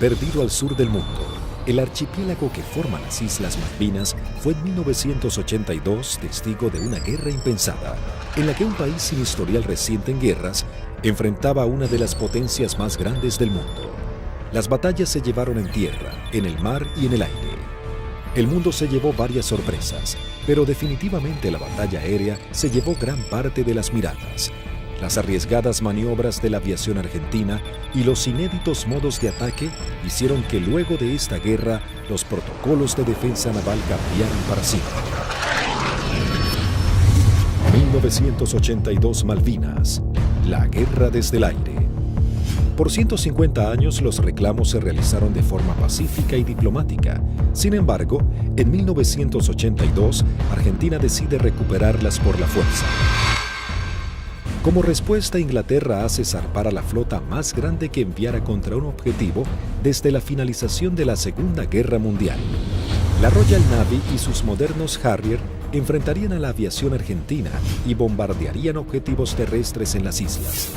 Perdido al sur del mundo, el archipiélago que forma las Islas Malvinas fue en 1982 testigo de una guerra impensada, en la que un país sin historial reciente en guerras enfrentaba a una de las potencias más grandes del mundo. Las batallas se llevaron en tierra, en el mar y en el aire. El mundo se llevó varias sorpresas, pero definitivamente la batalla aérea se llevó gran parte de las miradas. Las arriesgadas maniobras de la aviación argentina y los inéditos modos de ataque hicieron que luego de esta guerra los protocolos de defensa naval cambiaran para siempre. 1982 Malvinas, la guerra desde el aire. Por 150 años los reclamos se realizaron de forma pacífica y diplomática. Sin embargo, en 1982, Argentina decide recuperarlas por la fuerza. Como respuesta, Inglaterra hace zarpar a la flota más grande que enviara contra un objetivo desde la finalización de la Segunda Guerra Mundial. La Royal Navy y sus modernos Harrier enfrentarían a la aviación argentina y bombardearían objetivos terrestres en las islas.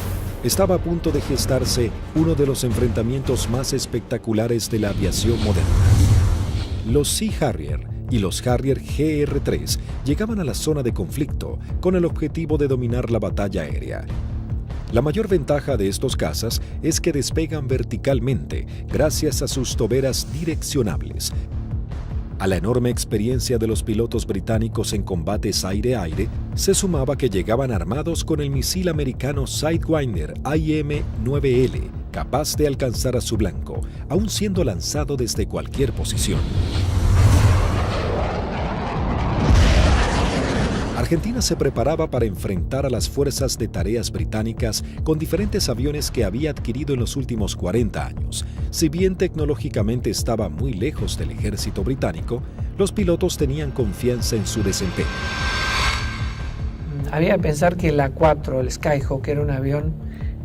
Estaba a punto de gestarse uno de los enfrentamientos más espectaculares de la aviación moderna. Los Sea Harrier y los Harrier GR-3 llegaban a la zona de conflicto con el objetivo de dominar la batalla aérea. La mayor ventaja de estos cazas es que despegan verticalmente gracias a sus toberas direccionables. A la enorme experiencia de los pilotos británicos en combates aire-aire, se sumaba que llegaban armados con el misil americano Sidewinder IM-9L, capaz de alcanzar a su blanco, aun siendo lanzado desde cualquier posición. Argentina se preparaba para enfrentar a las fuerzas de tareas británicas con diferentes aviones que había adquirido en los últimos 40 años. Si bien tecnológicamente estaba muy lejos del ejército británico, los pilotos tenían confianza en su desempeño. Había que pensar que el A4, el Skyhawk, era un avión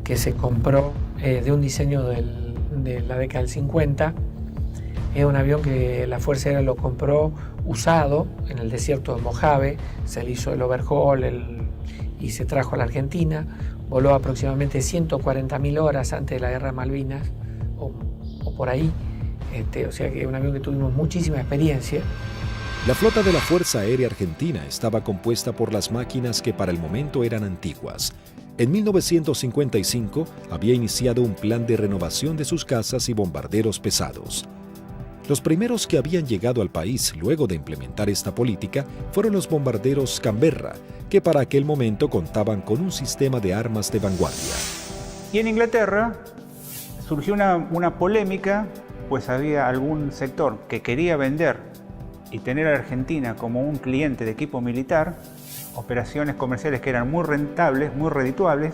que se compró de un diseño de la década del 50. Es un avión que la Fuerza Aérea lo compró usado en el desierto de Mojave, se le hizo el overhaul y se trajo a la Argentina. Voló aproximadamente 140.000 horas antes de la Guerra de Malvinas, o por ahí. O sea que es un avión que tuvimos muchísima experiencia. La flota de la Fuerza Aérea Argentina estaba compuesta por las máquinas que para el momento eran antiguas. En 1955 había iniciado un plan de renovación de sus cazas y bombarderos pesados. Los primeros que habían llegado al país luego de implementar esta política fueron los bombarderos Canberra, que para aquel momento contaban con un sistema de armas de vanguardia. Y en Inglaterra surgió una polémica, pues había algún sector que quería vender y tener a Argentina como un cliente de equipo militar, operaciones comerciales que eran muy rentables, muy redituables,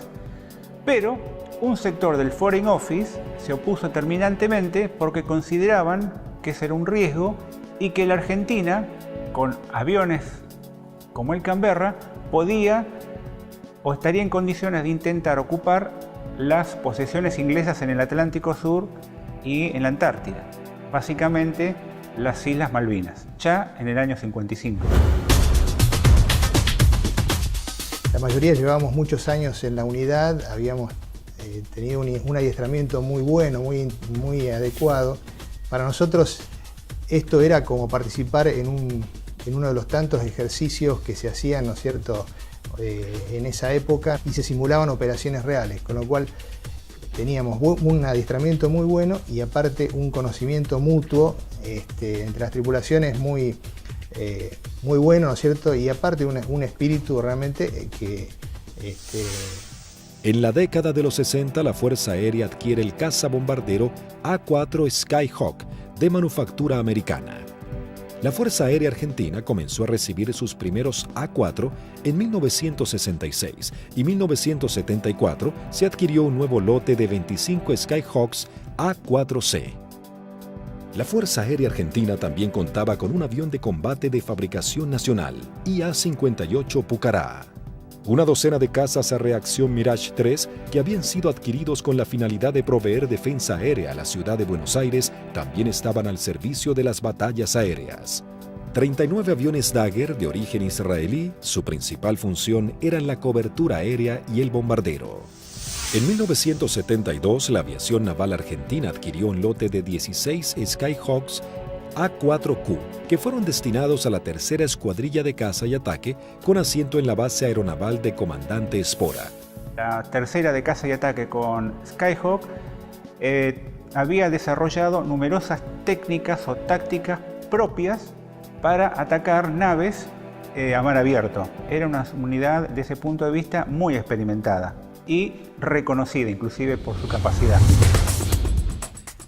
pero un sector del Foreign Office se opuso terminantemente porque consideraban que ese era un riesgo y que la Argentina, con aviones como el Canberra, podía o estaría en condiciones de intentar ocupar las posesiones inglesas en el Atlántico Sur y en la Antártida, básicamente las Islas Malvinas, ya en el año 55. La mayoría llevábamos muchos años en la unidad, habíamos tenido un adiestramiento muy bueno, muy adecuado. Para nosotros esto era como participar en uno de los tantos ejercicios que se hacían, ¿no es cierto?, en esa época, y se simulaban operaciones reales, con lo cual teníamos un adiestramiento muy bueno y aparte un conocimiento mutuo entre las tripulaciones muy bueno, ¿no es cierto?, y aparte un espíritu realmente que... En la década de los 60, la Fuerza Aérea adquiere el cazabombardero A4 Skyhawk de manufactura americana. La Fuerza Aérea Argentina comenzó a recibir sus primeros A4 en 1966 y en 1974 se adquirió un nuevo lote de 25 Skyhawks A4C. La Fuerza Aérea Argentina también contaba con un avión de combate de fabricación nacional, IA-58 Pucará. Una docena de cazas a reacción Mirage 3 que habían sido adquiridos con la finalidad de proveer defensa aérea a la ciudad de Buenos Aires también estaban al servicio de las batallas aéreas. 39 aviones Dagger de origen israelí, su principal función era la cobertura aérea y el bombardero. En 1972, la aviación naval argentina adquirió un lote de 16 Skyhawks A4Q, que fueron destinados a la tercera escuadrilla de caza y ataque con asiento en la base aeronaval de Comandante Espora. La tercera de caza y ataque con Skyhawk había desarrollado numerosas técnicas o tácticas propias para atacar naves a mar abierto. Era una unidad desde ese punto de vista muy experimentada y reconocida inclusive por su capacidad.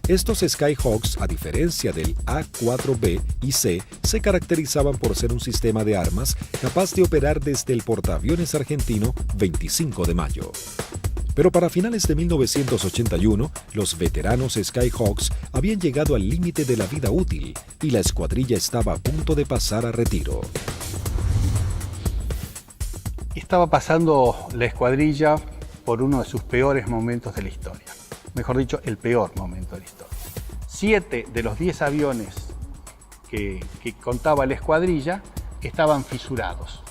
Estos Skyhawks, a diferencia del A4B y C, se caracterizaban por ser un sistema de armas capaz de operar desde el portaaviones argentino 25 de mayo. Pero para finales de 1981, los veteranos Skyhawks habían llegado al límite de la vida útil y la escuadrilla estaba a punto de pasar a retiro. Estaba pasando la escuadrilla por uno de sus peores momentos de la historia. Mejor dicho, el peor momento de la historia. 7 de los 10 aviones que contaba la escuadrilla estaban fisurados.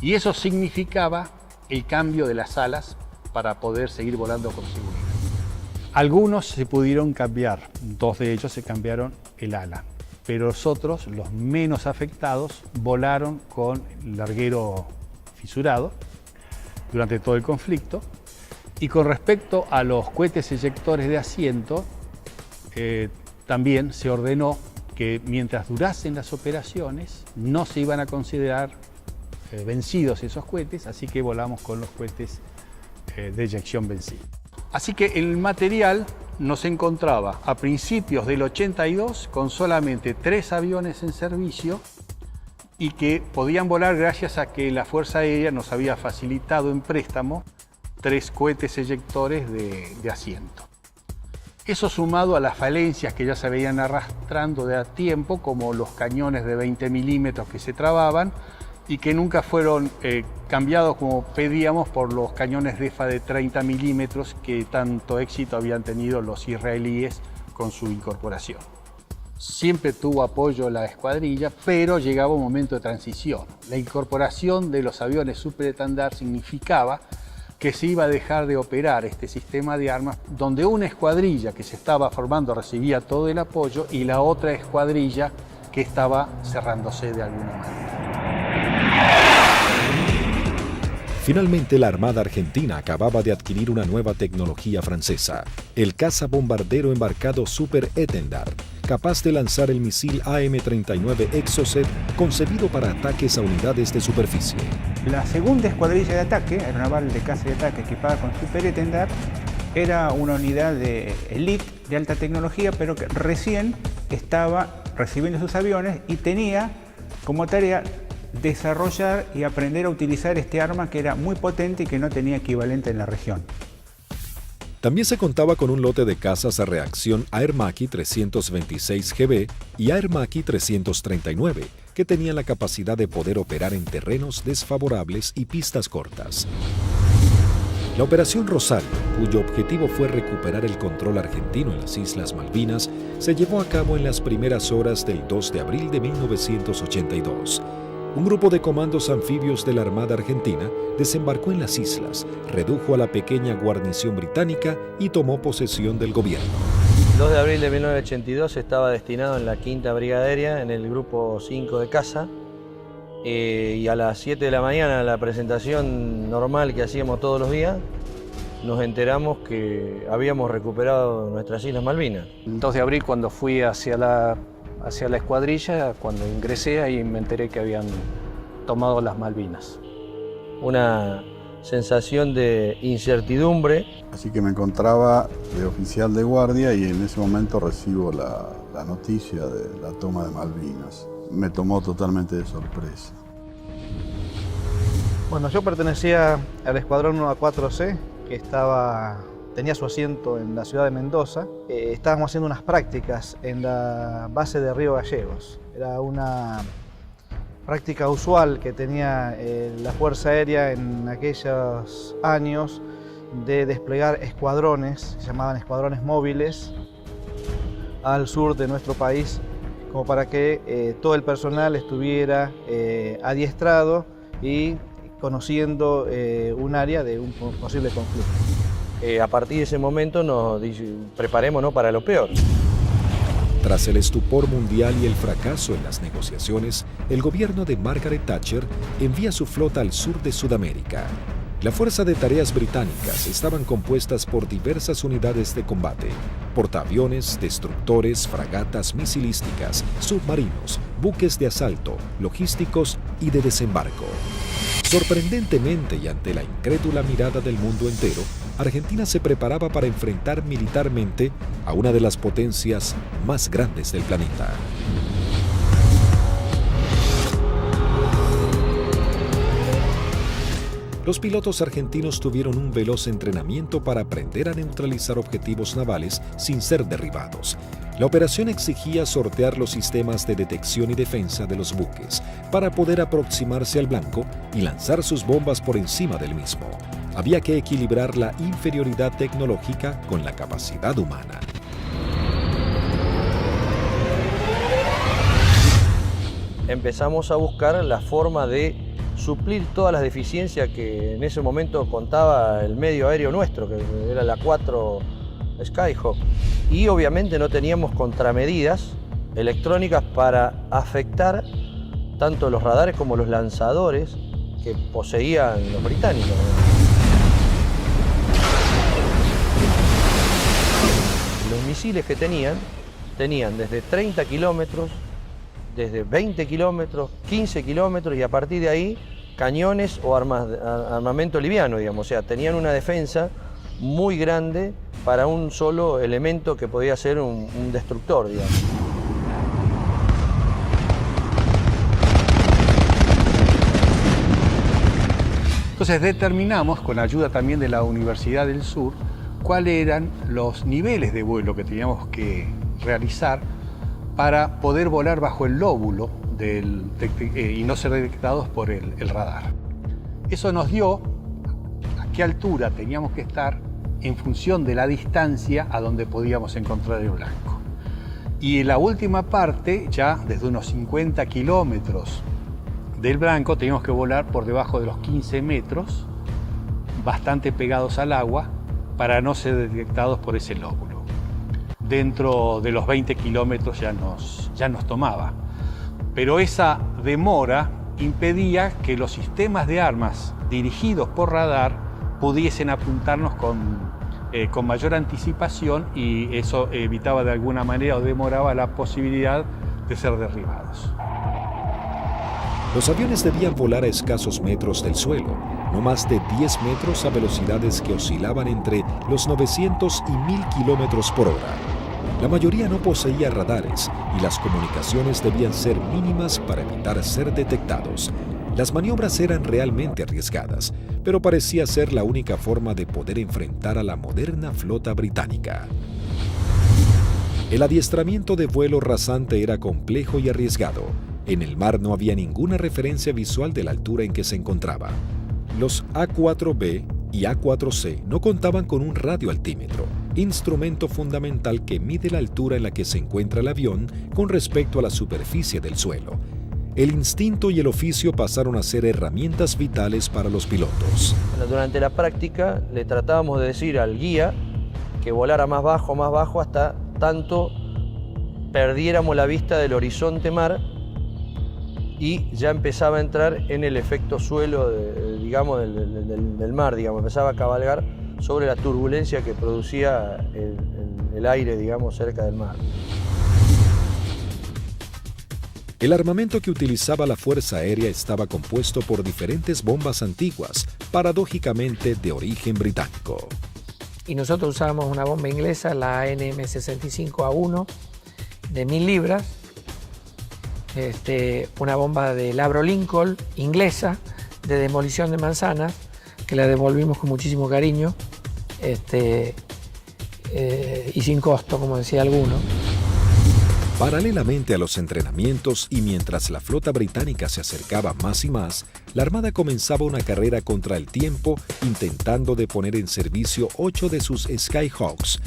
Y eso significaba el cambio de las alas para poder seguir volando con seguridad. Algunos se pudieron cambiar, 2 de ellos se cambiaron el ala, pero los otros, los menos afectados, volaron con el larguero fisurado durante todo el conflicto. Y con respecto a los cohetes eyectores de asiento, también se ordenó que mientras durasen las operaciones no se iban a considerar vencidos esos cohetes, así que volamos con los cohetes de eyección vencida. Así que el material nos encontraba a principios del 82 con solamente 3 aviones en servicio y que podían volar gracias a que la Fuerza Aérea nos había facilitado en préstamo 3 cohetes eyectores de asiento. Eso sumado a las falencias que ya se veían arrastrando de a tiempo, como los cañones de 20 milímetros que se trababan y que nunca fueron cambiados como pedíamos por los cañones DEFA de 30 milímetros que tanto éxito habían tenido los israelíes con su incorporación. Siempre tuvo apoyo la escuadrilla, pero llegaba un momento de transición. La incorporación de los aviones superestandar significaba que se iba a dejar de operar este sistema de armas, donde una escuadrilla que se estaba formando recibía todo el apoyo y la otra escuadrilla que estaba cerrándose de alguna manera. Finalmente, la Armada Argentina acababa de adquirir una nueva tecnología francesa, el cazabombardero embarcado Super Étendard, capaz de lanzar el misil AM-39 Exocet concebido para ataques a unidades de superficie. La segunda escuadrilla de ataque, aeronaval de caza y ataque equipada con Super Étendard, era una unidad de elite de alta tecnología, pero que recién estaba recibiendo sus aviones y tenía como tarea desarrollar y aprender a utilizar este arma que era muy potente y que no tenía equivalente en la región. También se contaba con un lote de cazas a reacción Air Macchi 326GB y Air Macchi 339, que tenían la capacidad de poder operar en terrenos desfavorables y pistas cortas. La Operación Rosario, cuyo objetivo fue recuperar el control argentino en las Islas Malvinas, se llevó a cabo en las primeras horas del 2 de abril de 1982. Un grupo de comandos anfibios de la Armada Argentina desembarcó en las islas, redujo a la pequeña guarnición británica y tomó posesión del gobierno. El 2 de abril de 1982 estaba destinado en la 5ª Brigada Aérea, en el grupo 5 de caza, y a las 7 de la mañana, en la presentación normal que hacíamos todos los días, nos enteramos que habíamos recuperado nuestras Islas Malvinas. El 2 de abril, cuando fui hacia la escuadrilla, cuando ingresé, ahí me enteré que habían tomado las Malvinas. Una sensación de incertidumbre. Así que me encontraba de oficial de guardia y en ese momento recibo la noticia de la toma de Malvinas. Me tomó totalmente de sorpresa. Bueno, yo pertenecía al escuadrón 1A4C, que tenía su asiento en la ciudad de Mendoza. Estábamos haciendo unas prácticas en la base de Río Gallegos. Era una práctica usual que tenía la Fuerza Aérea en aquellos años de desplegar escuadrones, se llamaban escuadrones móviles, al sur de nuestro país, como para que todo el personal estuviera adiestrado y conociendo un área de un posible conflicto. A partir de ese momento nos preparémonos para lo peor. Tras el estupor mundial y el fracaso en las negociaciones, el gobierno de Margaret Thatcher envía su flota al sur de Sudamérica. La Fuerza de Tareas Británicas estaban compuestas por diversas unidades de combate, portaaviones, destructores, fragatas misilísticas, submarinos, buques de asalto, logísticos y de desembarco. Sorprendentemente y ante la incrédula mirada del mundo entero, Argentina se preparaba para enfrentar militarmente a una de las potencias más grandes del planeta. Los pilotos argentinos tuvieron un veloz entrenamiento para aprender a neutralizar objetivos navales sin ser derribados. La operación exigía sortear los sistemas de detección y defensa de los buques para poder aproximarse al blanco y lanzar sus bombas por encima del mismo. Había que equilibrar la inferioridad tecnológica con la capacidad humana. Empezamos a buscar la forma de suplir todas las deficiencias que en ese momento contaba el medio aéreo nuestro, que era la 4 Skyhawk. Y obviamente no teníamos contramedidas electrónicas para afectar tanto los radares como los lanzadores que poseían los británicos. Los misiles que tenían desde 30 kilómetros, desde 20 kilómetros, 15 kilómetros y a partir de ahí cañones o armamento liviano, digamos. O sea, tenían una defensa muy grande para un solo elemento que podía ser un destructor, digamos. Entonces determinamos, con ayuda también de la Universidad del Sur, cuáles eran los niveles de vuelo que teníamos que realizar para poder volar bajo el lóbulo y no ser detectados por el radar. Eso nos dio a qué altura teníamos que estar en función de la distancia a donde podíamos encontrar el blanco. Y en la última parte, ya desde unos 50 kilómetros del blanco, teníamos que volar por debajo de los 15 metros, bastante pegados al agua, para no ser detectados por ese lóbulo. Dentro de los 20 kilómetros ya nos tomaba. Pero esa demora impedía que los sistemas de armas dirigidos por radar pudiesen apuntarnos con mayor anticipación y eso evitaba de alguna manera o demoraba la posibilidad de ser derribados. Los aviones debían volar a escasos metros del suelo, no más de 10 metros a velocidades que oscilaban entre los 900 y 1000 kilómetros por hora. La mayoría no poseía radares y las comunicaciones debían ser mínimas para evitar ser detectados. Las maniobras eran realmente arriesgadas, pero parecía ser la única forma de poder enfrentar a la moderna flota británica. El adiestramiento de vuelo rasante era complejo y arriesgado. En el mar no había ninguna referencia visual de la altura en que se encontraba. Los A4B y A4C no contaban con un radioaltímetro, instrumento fundamental que mide la altura en la que se encuentra el avión con respecto a la superficie del suelo. El instinto y el oficio pasaron a ser herramientas vitales para los pilotos. Durante la práctica le tratábamos de decir al guía que volara más bajo, hasta tanto perdiéramos la vista del horizonte mar y ya empezaba a entrar en el efecto suelo del mar, digamos, empezaba a cabalgar sobre la turbulencia que producía el aire, digamos, cerca del mar. El armamento que utilizaba la Fuerza Aérea estaba compuesto por diferentes bombas antiguas, paradójicamente de origen británico. Y nosotros usábamos una bomba inglesa, la ANM65A1, de 1000 libras, una bomba de Labro Lincoln, inglesa, de demolición de manzanas, que la devolvimos con muchísimo cariño y sin costo, como decía alguno. Paralelamente a los entrenamientos y mientras la flota británica se acercaba más y más, la Armada comenzaba una carrera contra el tiempo intentando de poner en servicio 8 de sus Skyhawks.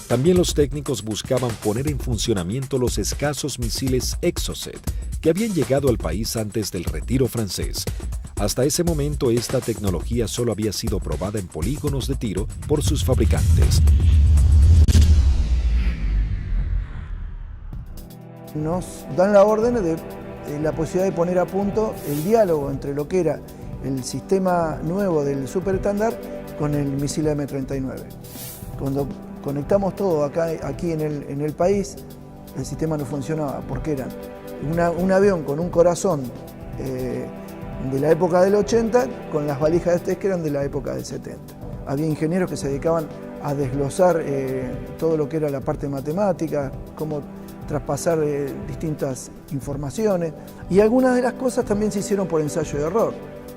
También los técnicos buscaban poner en funcionamiento los escasos misiles Exocet que habían llegado al país antes del retiro francés. Hasta ese momento, esta tecnología solo había sido probada en polígonos de tiro por sus fabricantes. Nos dan la orden de la posibilidad de poner a punto el diálogo entre lo que era el sistema nuevo del super estándar con el misil M39. Cuando conectamos todo aquí en el país, el sistema no funcionaba porque era un avión con un corazón de la época del 80 con las valijas de test que eran de la época del 70. Había ingenieros que se dedicaban a desglosar todo lo que era la parte matemática, cómo traspasar distintas informaciones, y algunas de las cosas también se hicieron por ensayo y error.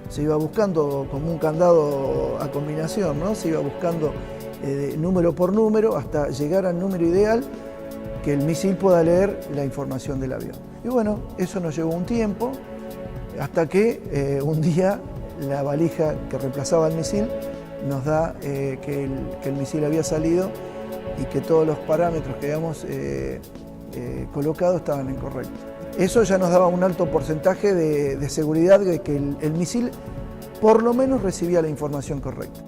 Se iba buscando como un candado a combinación, ¿no? Se iba buscando número por número hasta llegar al número ideal que el misil pueda leer la información del avión. Y bueno, eso nos llevó un tiempo, hasta que un día la valija que reemplazaba al misil nos da que el misil había salido y que todos los parámetros que habíamos colocado estaban incorrectos. Eso ya nos daba un alto porcentaje de seguridad de que el misil por lo menos recibía la información correcta.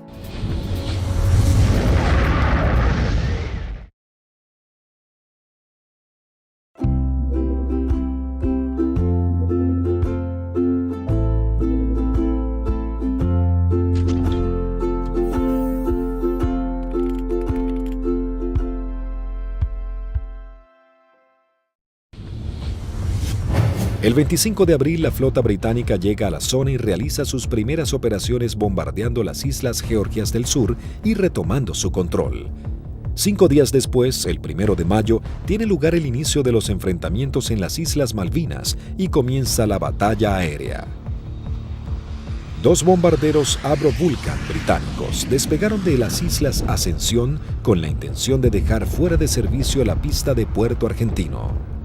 El 25 de abril, la flota británica llega a la zona y realiza sus primeras operaciones bombardeando las Islas Georgias del Sur y retomando su control. 5 días después, el 1 de mayo, tiene lugar el inicio de los enfrentamientos en las Islas Malvinas y comienza la batalla aérea. 2 bombarderos Avro Vulcan británicos despegaron de las Islas Ascensión con la intención de dejar fuera de servicio la pista de Puerto Argentino.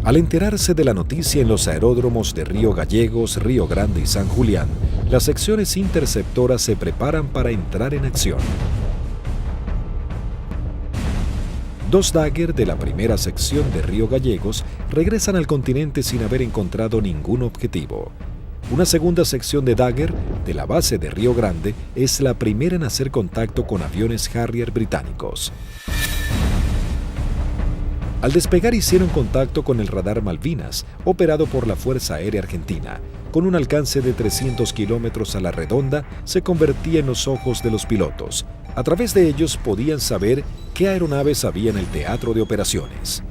Al enterarse de la noticia en los aeródromos de Río Gallegos, Río Grande y San Julián, las secciones interceptoras se preparan para entrar en acción. 2 Dagger de la primera sección de Río Gallegos regresan al continente sin haber encontrado ningún objetivo. Una segunda sección de Dagger de la base de Río Grande es la primera en hacer contacto con aviones Harrier británicos. Al despegar hicieron contacto con el radar Malvinas, operado por la Fuerza Aérea Argentina. Con un alcance de 300 kilómetros a la redonda, se convertía en los ojos de los pilotos. A través de ellos podían saber qué aeronaves había en el teatro de operaciones.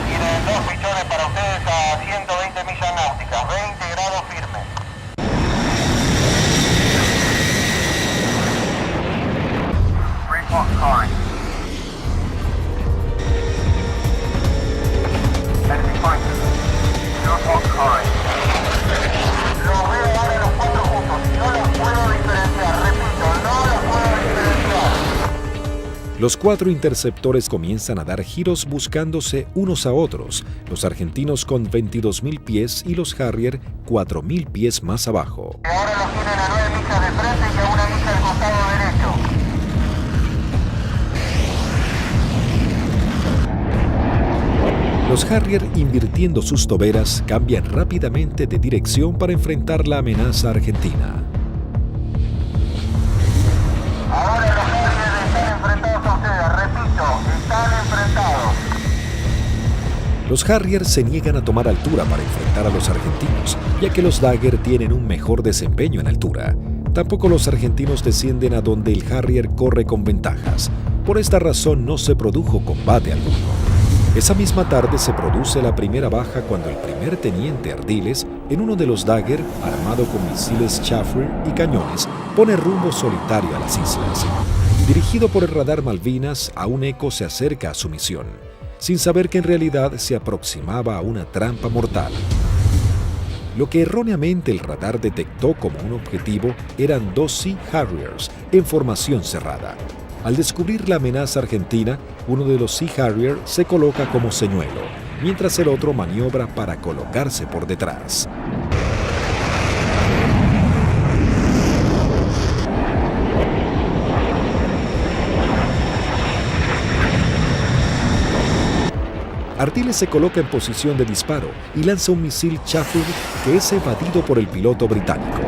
Tienen 2 pichones para ustedes a 120 millas náuticas, 20 grados firme. Los veo ahora los 4 juntos, no los puedo diferenciar, repito, no los puedo diferenciar. Los 4 interceptores comienzan a dar giros buscándose unos a otros, los argentinos con 22.000 pies y los Harrier 4.000 pies más abajo. Ahora los tienen a 9 millas de frente y a 1 milla al costado derecho. Los Harrier, invirtiendo sus toberas, cambian rápidamente de dirección para enfrentar la amenaza argentina. Ahora los Harrier están enfrentados a ustedes, repito, están enfrentados. Los Harrier se niegan a tomar altura para enfrentar a los argentinos, ya que los Dagger tienen un mejor desempeño en altura. Tampoco los argentinos descienden a donde el Harrier corre con ventajas. Por esta razón no se produjo combate alguno. Esa misma tarde se produce la primera baja cuando el primer teniente Ardiles, en uno de los Dagger, armado con misiles Chaffir y cañones, pone rumbo solitario a las islas. Dirigido por el radar Malvinas, a un eco se acerca a su misión, sin saber que en realidad se aproximaba a una trampa mortal. Lo que erróneamente el radar detectó como un objetivo eran 2 Sea Harriers en formación cerrada. Al descubrir la amenaza argentina, uno de los Sea Harrier se coloca como señuelo, mientras el otro maniobra para colocarse por detrás. Ardiles se coloca en posición de disparo y lanza un misil Chafford que es evadido por el piloto británico.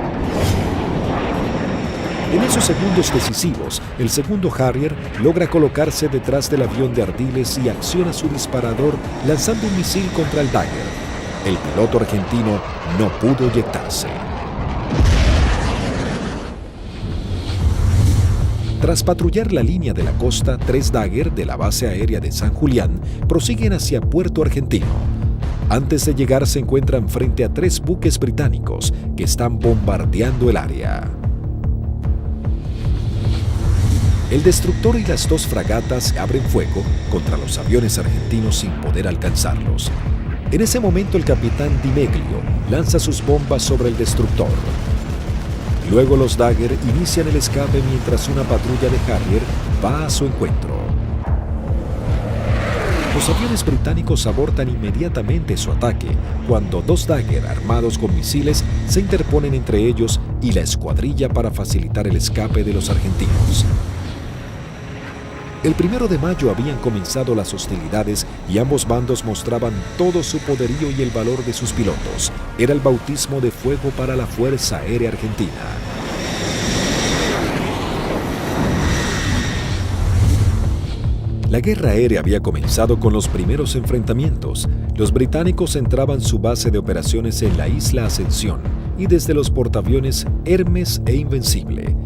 En esos segundos decisivos, el segundo Harrier logra colocarse detrás del avión de Ardiles y acciona su disparador lanzando un misil contra el Dagger. El piloto argentino no pudo eyectarse. Tras patrullar la línea de la costa, 3 Dagger de la base aérea de San Julián prosiguen hacia Puerto Argentino. Antes de llegar se encuentran frente a 3 buques británicos que están bombardeando el área. El destructor y las 2 fragatas abren fuego contra los aviones argentinos sin poder alcanzarlos. En ese momento el capitán Di Meglio lanza sus bombas sobre el destructor. Luego los Dagger inician el escape mientras una patrulla de Harrier va a su encuentro. Los aviones británicos abortan inmediatamente su ataque cuando 2 Dagger armados con misiles se interponen entre ellos y la escuadrilla para facilitar el escape de los argentinos. El 1 de mayo habían comenzado las hostilidades y ambos bandos mostraban todo su poderío y el valor de sus pilotos. Era el bautismo de fuego para la Fuerza Aérea Argentina. La guerra aérea había comenzado con los primeros enfrentamientos. Los británicos entraban su base de operaciones en la isla Ascensión y desde los portaaviones Hermes e Invencible.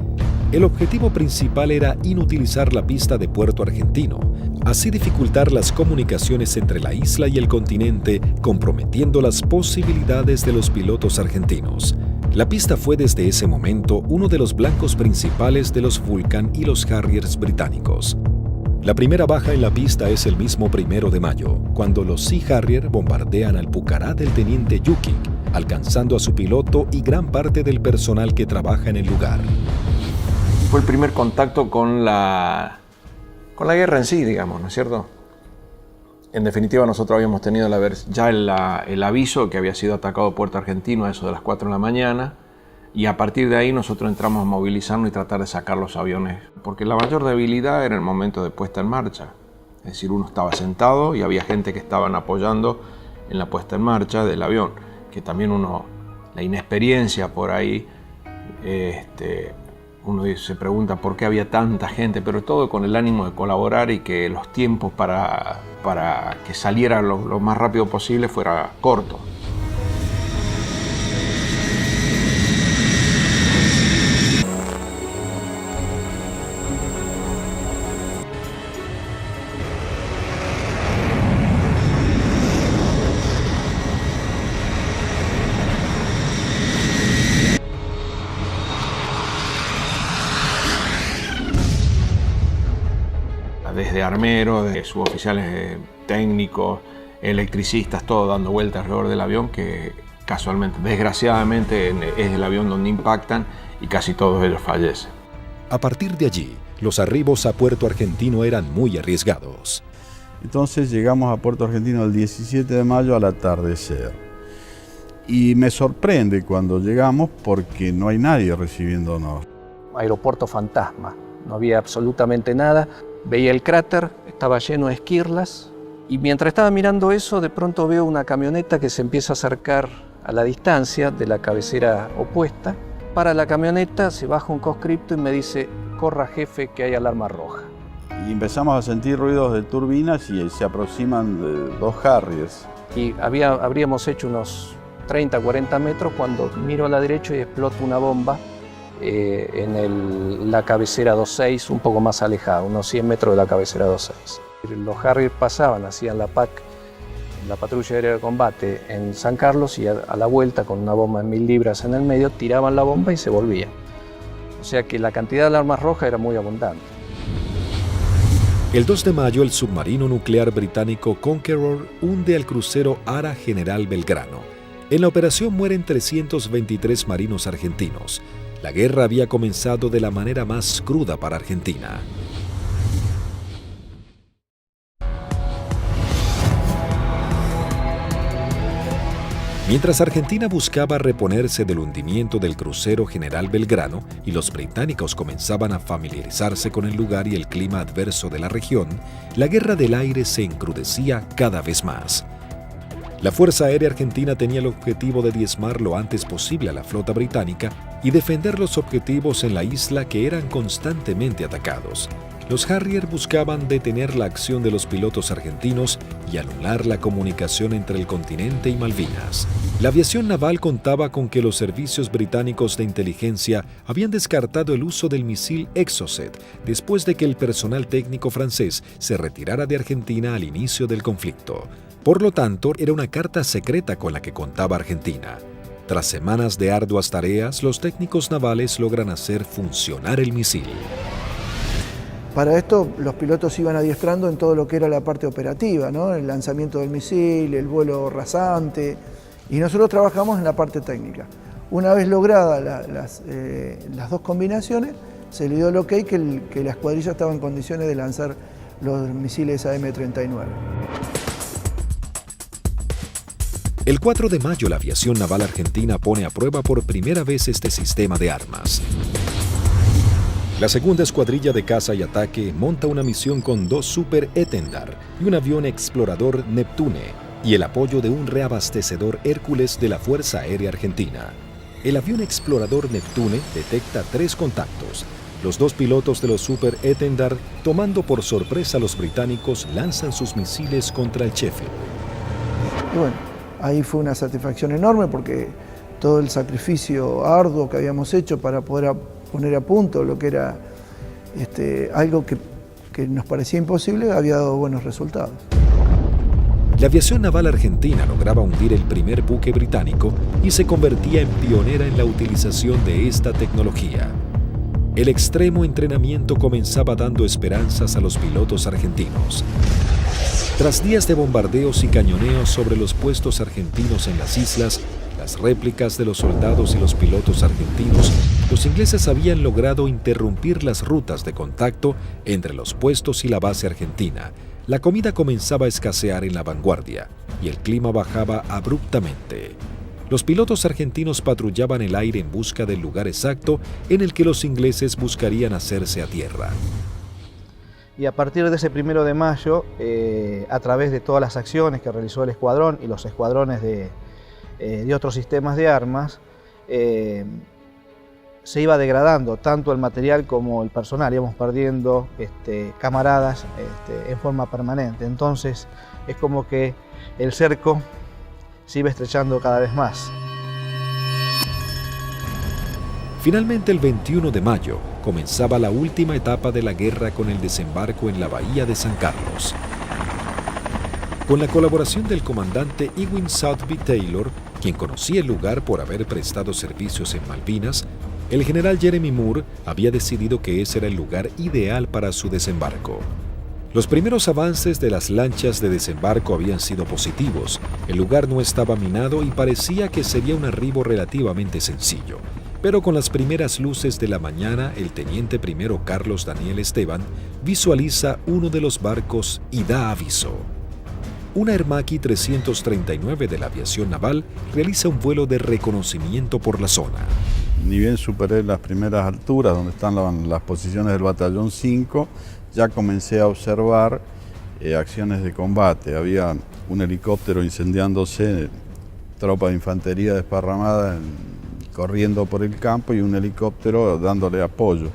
El objetivo principal era inutilizar la pista de Puerto Argentino, así dificultar las comunicaciones entre la isla y el continente, comprometiendo las posibilidades de los pilotos argentinos. La pista fue desde ese momento uno de los blancos principales de los Vulcan y los Harriers británicos. La primera baja en la pista es el mismo 1 de mayo, cuando los Sea Harrier bombardean al Pucará del teniente Yukik, alcanzando a su piloto y gran parte del personal que trabaja en el lugar. Fue el primer contacto con la guerra en sí, digamos, ¿no es cierto? En definitiva, nosotros habíamos tenido ya el aviso que había sido atacado Puerto Argentino a eso de las 4 de la mañana, y a partir de ahí nosotros entramos a movilizarnos y tratar de sacar los aviones, porque la mayor debilidad era el momento de puesta en marcha. Es decir, uno estaba sentado y había gente que estaban apoyando en la puesta en marcha del avión, que también la inexperiencia por ahí, uno se pregunta por qué había tanta gente, pero todo con el ánimo de colaborar y que los tiempos para que saliera lo más rápido posible fuera corto. Desde armeros, de suboficiales técnicos, electricistas, todo dando vueltas alrededor del avión, que casualmente, desgraciadamente, es el avión donde impactan y casi todos ellos fallecen. A partir de allí, los arribos a Puerto Argentino eran muy arriesgados. Entonces llegamos a Puerto Argentino el 17 de mayo al atardecer. Y me sorprende cuando llegamos porque no hay nadie recibiéndonos. Aeropuerto fantasma, no había absolutamente nada. Veía el cráter, estaba lleno de esquirlas, y mientras estaba mirando eso, de pronto veo una camioneta que se empieza a acercar a la distancia de la cabecera opuesta. Para la camioneta, se baja un conscripto y me dice: corra jefe, que hay alarma roja. Y empezamos a sentir ruidos de turbinas y se aproximan 2 Harriers. Y habríamos hecho unos 30, 40 metros cuando miro a la derecha y explota una bomba en la cabecera 26, un poco más alejada, unos 100 metros de la cabecera 26. Los Harrier pasaban, hacían la PAC, la patrulla aérea de combate en San Carlos, y a la vuelta con una bomba de 1000 libras en el medio, tiraban la bomba y se volvían. O sea que la cantidad de alarmas rojas era muy abundante. El 2 de mayo, el submarino nuclear británico Conqueror hunde al crucero Ara General Belgrano. En la operación mueren 323 marinos argentinos. La guerra había comenzado de la manera más cruda para Argentina. Mientras Argentina buscaba reponerse del hundimiento del crucero General Belgrano y los británicos comenzaban a familiarizarse con el lugar y el clima adverso de la región, la guerra del aire se encrudecía cada vez más. La Fuerza Aérea Argentina tenía el objetivo de diezmar lo antes posible a la flota británica y defender los objetivos en la isla que eran constantemente atacados. Los Harrier buscaban detener la acción de los pilotos argentinos y anular la comunicación entre el continente y Malvinas. La aviación naval contaba con que los servicios británicos de inteligencia habían descartado el uso del misil Exocet después de que el personal técnico francés se retirara de Argentina al inicio del conflicto. Por lo tanto, era una carta secreta con la que contaba Argentina. Tras semanas de arduas tareas, los técnicos navales logran hacer funcionar el misil. Para esto, los pilotos iban adiestrando en todo lo que era la parte operativa, ¿no? El lanzamiento del misil, el vuelo rasante, y nosotros trabajamos en la parte técnica. Una vez logradas las dos combinaciones, se le dio el ok que la escuadrilla estaba en condiciones de lanzar los misiles AM-39. El 4 de mayo, la aviación naval argentina pone a prueba por primera vez este sistema de armas. La segunda escuadrilla de caza y ataque monta una misión con 2 Super Etendard y un avión explorador Neptune y el apoyo de un reabastecedor Hércules de la Fuerza Aérea Argentina. El avión explorador Neptune detecta 3 contactos. Los 2 pilotos de los Super Etendard, tomando por sorpresa a los británicos, lanzan sus misiles contra el Sheffield. Y bueno, ahí fue una satisfacción enorme porque todo el sacrificio arduo que habíamos hecho para poder poner a punto lo que era algo que nos parecía imposible, había dado buenos resultados. La aviación naval argentina lograba hundir el primer buque británico y se convertía en pionera en la utilización de esta tecnología. El extremo entrenamiento comenzaba dando esperanzas a los pilotos argentinos. Tras días de bombardeos y cañoneos sobre los puestos argentinos en las islas, las réplicas de los soldados y los pilotos argentinos, los ingleses habían logrado interrumpir las rutas de contacto entre los puestos y la base argentina. La comida comenzaba a escasear en la vanguardia y el clima bajaba abruptamente. Los pilotos argentinos patrullaban el aire en busca del lugar exacto en el que los ingleses buscarían hacerse a tierra. Y a partir de ese 1 de mayo, a través de todas las acciones que realizó el escuadrón y los escuadrones de otros sistemas de armas, se iba degradando tanto el material como el personal, íbamos perdiendo camaradas en forma permanente. Entonces es como que el cerco se iba estrechando cada vez más. Finalmente, el 21 de mayo, comenzaba la última etapa de la guerra con el desembarco en la bahía de San Carlos. Con la colaboración del comandante Ewing Southby Taylor, quien conocía el lugar por haber prestado servicios en Malvinas, el general Jeremy Moore había decidido que ese era el lugar ideal para su desembarco. Los primeros avances de las lanchas de desembarco habían sido positivos. El lugar no estaba minado y parecía que sería un arribo relativamente sencillo. Pero con las primeras luces de la mañana, el teniente primero Carlos Daniel Esteban visualiza uno de los barcos y da aviso. Una Hermaki 339 de la aviación naval realiza un vuelo de reconocimiento por la zona. Ni bien superé las primeras alturas donde están las posiciones del batallón 5, ya comencé a observar acciones de combate. Había un helicóptero incendiándose, tropa de infantería desparramada corriendo por el campo y un helicóptero dándole apoyo.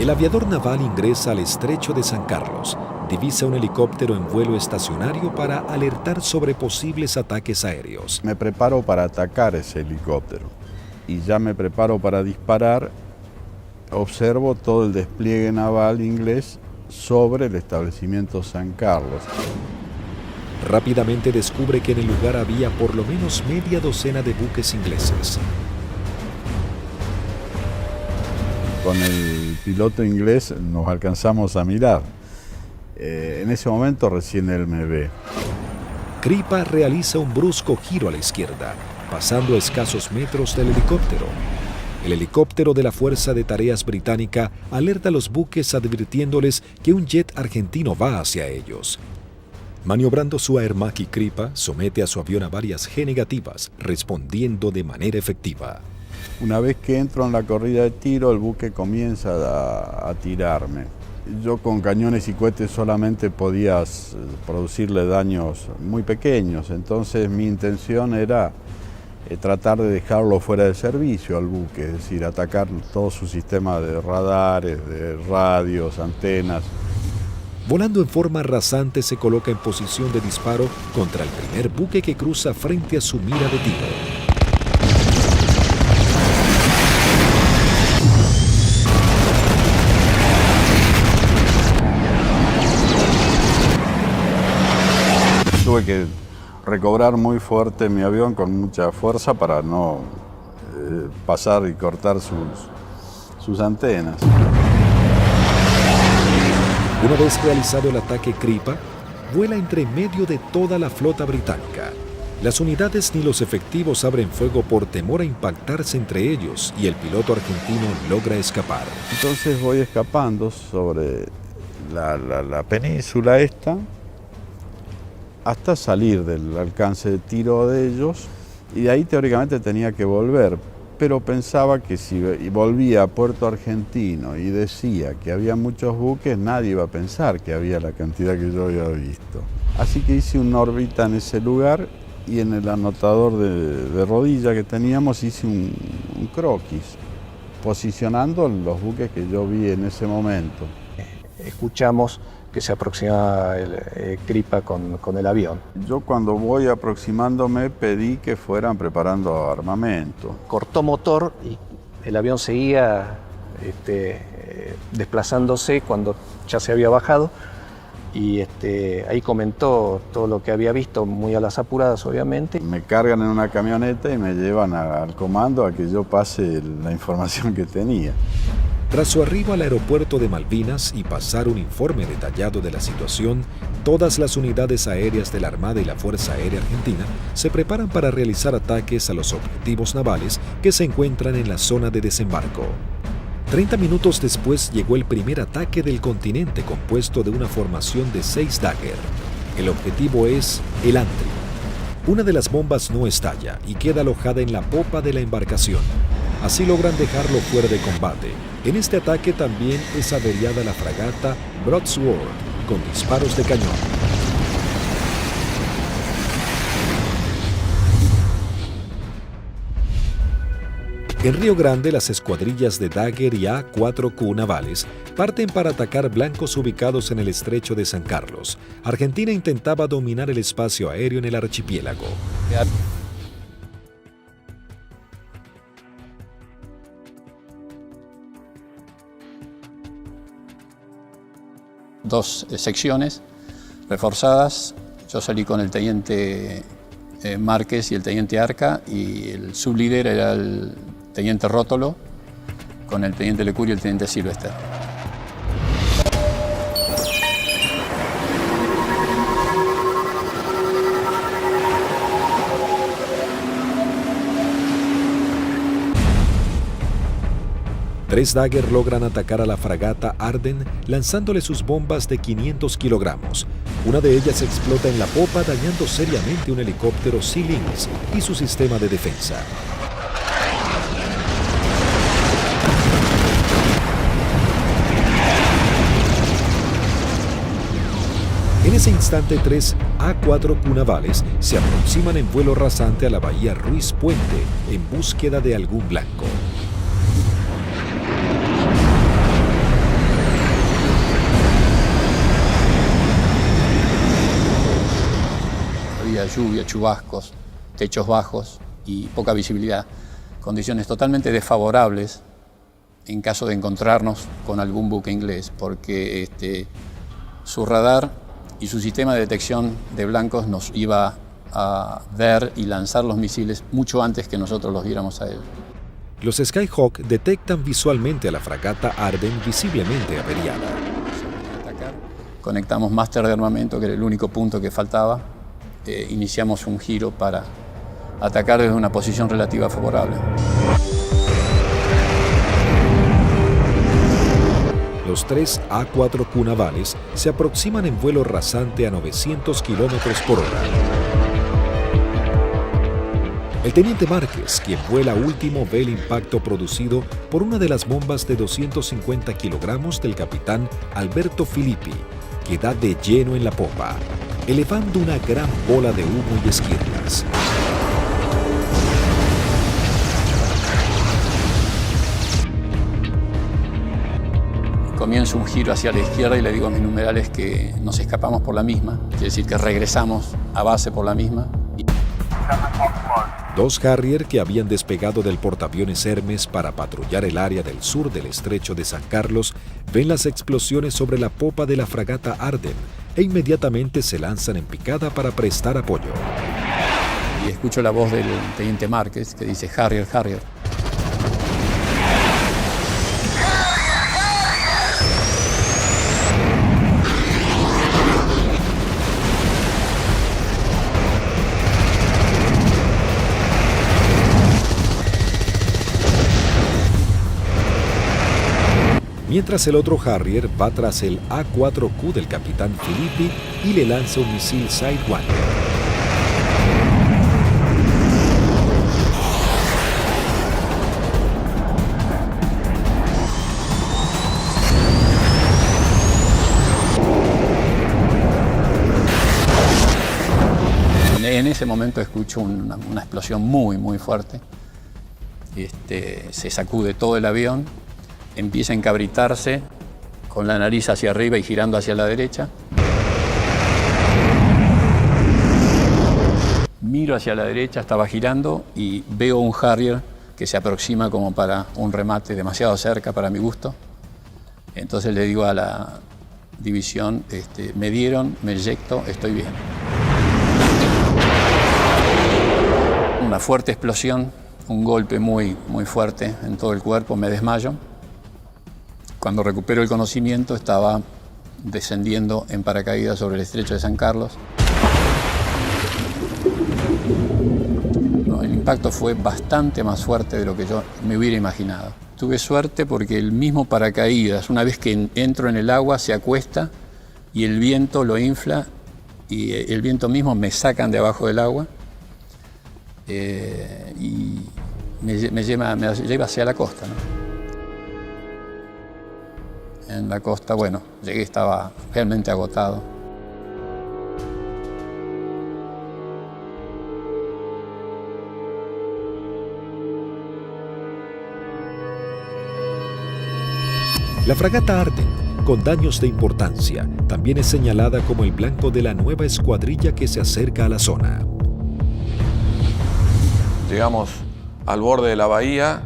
El aviador naval ingresa al estrecho de San Carlos, divisa un helicóptero en vuelo estacionario para alertar sobre posibles ataques aéreos. Me preparo para atacar ese helicóptero y ya me preparo para disparar. Observo todo el despliegue naval inglés sobre el establecimiento San Carlos. Rápidamente descubre que en el lugar había por lo menos media docena de buques ingleses. Con el piloto inglés nos alcanzamos a mirar. En ese momento recién él me ve. Kripa realiza un brusco giro a la izquierda, pasando a escasos metros del helicóptero. El helicóptero de la Fuerza de Tareas Británica alerta a los buques advirtiéndoles que un jet argentino va hacia ellos. Maniobrando su Aermacchi Kripa, somete a su avión a varias G negativas, respondiendo de manera efectiva. Una vez que entro en la corrida de tiro, el buque comienza a tirarme. Yo con cañones y cohetes solamente podía producirle daños muy pequeños, entonces mi intención era tratar de dejarlo fuera de servicio al buque, es decir, atacar todo su sistema de radares, de radios, antenas. Volando en forma rasante, se coloca en posición de disparo contra el primer buque que cruza frente a su mira de tiro. Tuve que recobrar muy fuerte mi avión con mucha fuerza para no pasar y cortar sus antenas. Una vez realizado el ataque Kripa, vuela entre medio de toda la flota británica. Las unidades ni los efectivos abren fuego por temor a impactarse entre ellos y el piloto argentino logra escapar. Entonces voy escapando sobre la península esta hasta salir del alcance de tiro de ellos y de ahí teóricamente tenía que volver. Pero pensaba que si volvía a Puerto Argentino y decía que había muchos buques, nadie iba a pensar que había la cantidad que yo había visto. Así que hice una órbita en ese lugar y en el anotador de rodilla que teníamos hice un croquis, posicionando los buques que yo vi en ese momento. Escuchamos que se aproximaba el Kripa con el avión. Yo cuando voy aproximándome pedí que fueran preparando armamento. Cortó motor y el avión seguía desplazándose cuando ya se había bajado y ahí comentó todo lo que había visto, muy a las apuradas obviamente. Me cargan en una camioneta y me llevan al comando a que yo pase la información que tenía. Tras su arribo al aeropuerto de Malvinas y pasar un informe detallado de la situación, todas las unidades aéreas de la Armada y la Fuerza Aérea Argentina se preparan para realizar ataques a los objetivos navales que se encuentran en la zona de desembarco. 30 minutos después llegó el primer ataque del continente compuesto de una formación de 6 Dagger. El objetivo es el Antrim. Una de las bombas no estalla y queda alojada en la popa de la embarcación. Así logran dejarlo fuera de combate. En este ataque también es averiada la fragata Broadsword con disparos de cañón. En Río Grande, las escuadrillas de Dagger y A-4Q navales parten para atacar blancos ubicados en el estrecho de San Carlos. Argentina intentaba dominar el espacio aéreo en el archipiélago. Dos secciones reforzadas. Yo salí con el teniente Márquez y el teniente Arca y el sublíder era el teniente Rótolo con el teniente Lecuri y el teniente Silvester. Tres Dagger logran atacar a la fragata Arden lanzándole sus bombas de 500 kilogramos. Una de ellas explota en la popa dañando seriamente un helicóptero Sea Lynx y su sistema de defensa. En ese instante, 3 A-4Q navales se aproximan en vuelo rasante a la bahía Ruiz Puente en búsqueda de algún blanco. Había lluvia, chubascos, techos bajos y poca visibilidad, condiciones totalmente desfavorables en caso de encontrarnos con algún buque inglés, porque su radar y su sistema de detección de blancos nos iba a ver y lanzar los misiles mucho antes que nosotros los viéramos a él. Los Skyhawk detectan visualmente a la fragata Arden visiblemente averiada. Conectamos máster de armamento, que era el único punto que faltaba. Iniciamos un giro para atacar desde una posición relativa favorable. Los Los 3 A4Q navales se aproximan en vuelo rasante a 900 kilómetros por hora. El teniente Márquez, quien vuela último, ve el impacto producido por una de las bombas de 250 kilogramos del capitán Alberto Filippi, que da de lleno en la popa, elevando una gran bola de humo y esquirlas. Comienzo un giro hacia la izquierda y le digo a mis numerales que nos escapamos por la misma, quiere decir que regresamos a base por la misma. 2 Harrier que habían despegado del portaaviones Hermes para patrullar el área del sur del estrecho de San Carlos ven las explosiones sobre la popa de la fragata Arden e inmediatamente se lanzan en picada para prestar apoyo. Y escucho la voz del teniente Márquez que dice Harrier, Harrier. Mientras el otro Harrier va tras el A4Q del capitán Filippi y le lanza un misil Sidewinder. En ese momento escucho una explosión muy fuerte. Se sacude todo el avión, empieza a encabritarse con la nariz hacia arriba y girando hacia la derecha. Miro hacia la derecha, estaba girando y veo un Harrier que se aproxima como para un remate demasiado cerca para mi gusto. Entonces le digo a la división, me dieron, me eyecto, estoy bien. Una fuerte explosión, un golpe muy fuerte en todo el cuerpo, me desmayo. Cuando recupero el conocimiento estaba descendiendo en paracaídas sobre el estrecho de San Carlos. El impacto fue bastante más fuerte de lo que yo me hubiera imaginado. Tuve suerte porque el mismo paracaídas, una vez que entro en el agua, se acuesta y el viento lo infla y el viento mismo me sacan de abajo del agua y me lleva hacia la costa, ¿no? En la costa, bueno, llegué, estaba realmente agotado. La fragata Arden, con daños de importancia, también es señalada como el blanco de la nueva escuadrilla que se acerca a la zona. Llegamos al borde de la bahía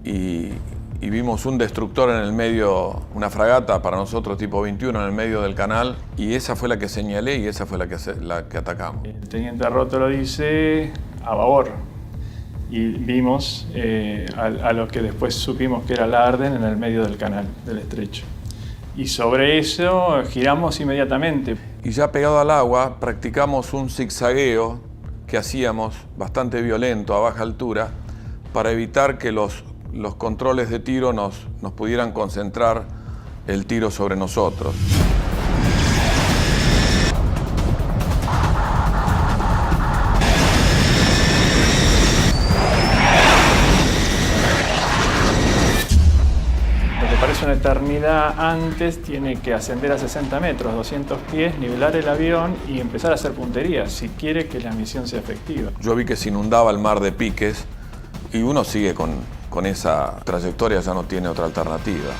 y vimos un destructor en el medio, una fragata para nosotros tipo 21 en el medio del canal, y esa fue la que señalé y esa fue la que atacamos. El teniente Rótolo dice a babor y vimos a lo que después supimos que era la Arden en el medio del canal, del estrecho. Y sobre eso giramos inmediatamente. Y ya pegado al agua practicamos un zigzagueo que hacíamos bastante violento a baja altura para evitar que los controles de tiro nos pudieran concentrar el tiro sobre nosotros. Lo que parece una eternidad antes tiene que ascender a 60 metros, 200 pies, nivelar el avión y empezar a hacer puntería si quiere que la misión sea efectiva. Yo vi que se inundaba el mar de piques y uno sigue con esa trayectoria, ya no tiene otra alternativa.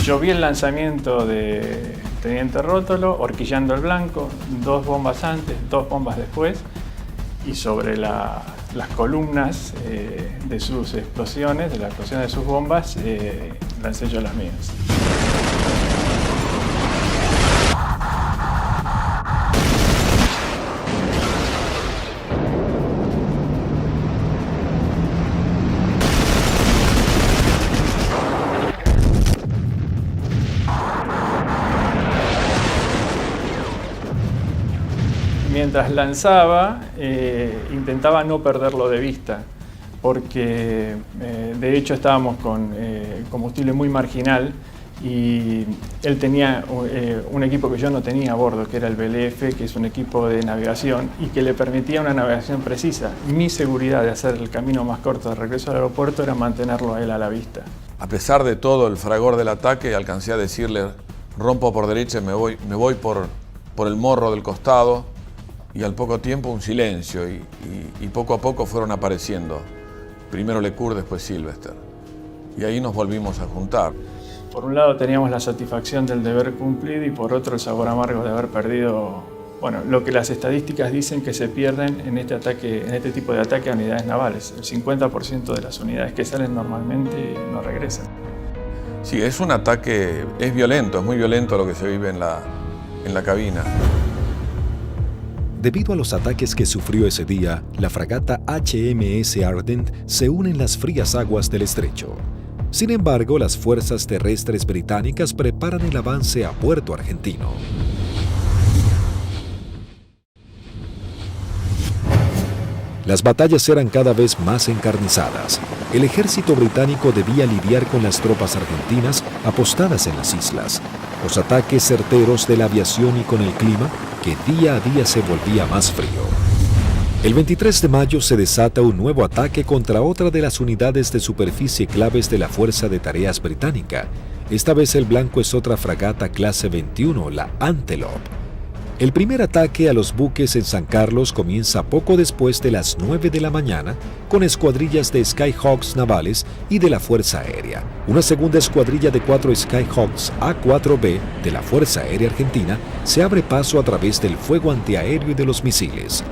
Yo vi el lanzamiento de teniente Rótolo, horquillando el blanco, 2 bombas antes, 2 bombas después, y sobre las columnas de sus explosiones, de la explosión de sus bombas, lancé yo las mías. mientras lanzaba, intentaba no perderlo de vista, porque de hecho estábamos con combustible muy marginal y él tenía un equipo que yo no tenía a bordo, que era el BLF, que es un equipo de navegación y que le permitía una navegación precisa. Mi seguridad de hacer el camino más corto de regreso al aeropuerto era mantenerlo a él a la vista. A pesar de todo el fragor del ataque, alcancé a decirle: rompo por derecha y me voy por el morro del costado, y al poco tiempo un silencio y poco a poco fueron apareciendo. Primero Lecour, después Sylvester. Y ahí nos volvimos a juntar. Por un lado teníamos la satisfacción del deber cumplido y por otro el sabor amargo de haber perdido, bueno, lo que las estadísticas dicen que se pierden en este tipo de ataque a unidades navales. El 50% de las unidades que salen normalmente no regresan. Sí, es un ataque, es violento, es muy violento lo que se vive en la cabina. Debido a los ataques que sufrió ese día, la fragata HMS Ardent se une en las frías aguas del estrecho. Sin embargo, las fuerzas terrestres británicas preparan el avance a Puerto Argentino. Las batallas eran cada vez más encarnizadas. El ejército británico debía lidiar con las tropas argentinas apostadas en las islas, los ataques certeros de la aviación y con el clima que día a día se volvía más frío. El 23 de mayo se desata un nuevo ataque contra otra de las unidades de superficie claves de la Fuerza de Tareas británica. Esta vez el blanco es otra fragata clase 21, la Antelope. El primer ataque a los buques en San Carlos comienza poco después de las 9 de la mañana con escuadrillas de Skyhawks navales y de la Fuerza Aérea. Una segunda escuadrilla de 4 Skyhawks A4B de la Fuerza Aérea Argentina se abre paso a través del fuego antiaéreo y de los misiles.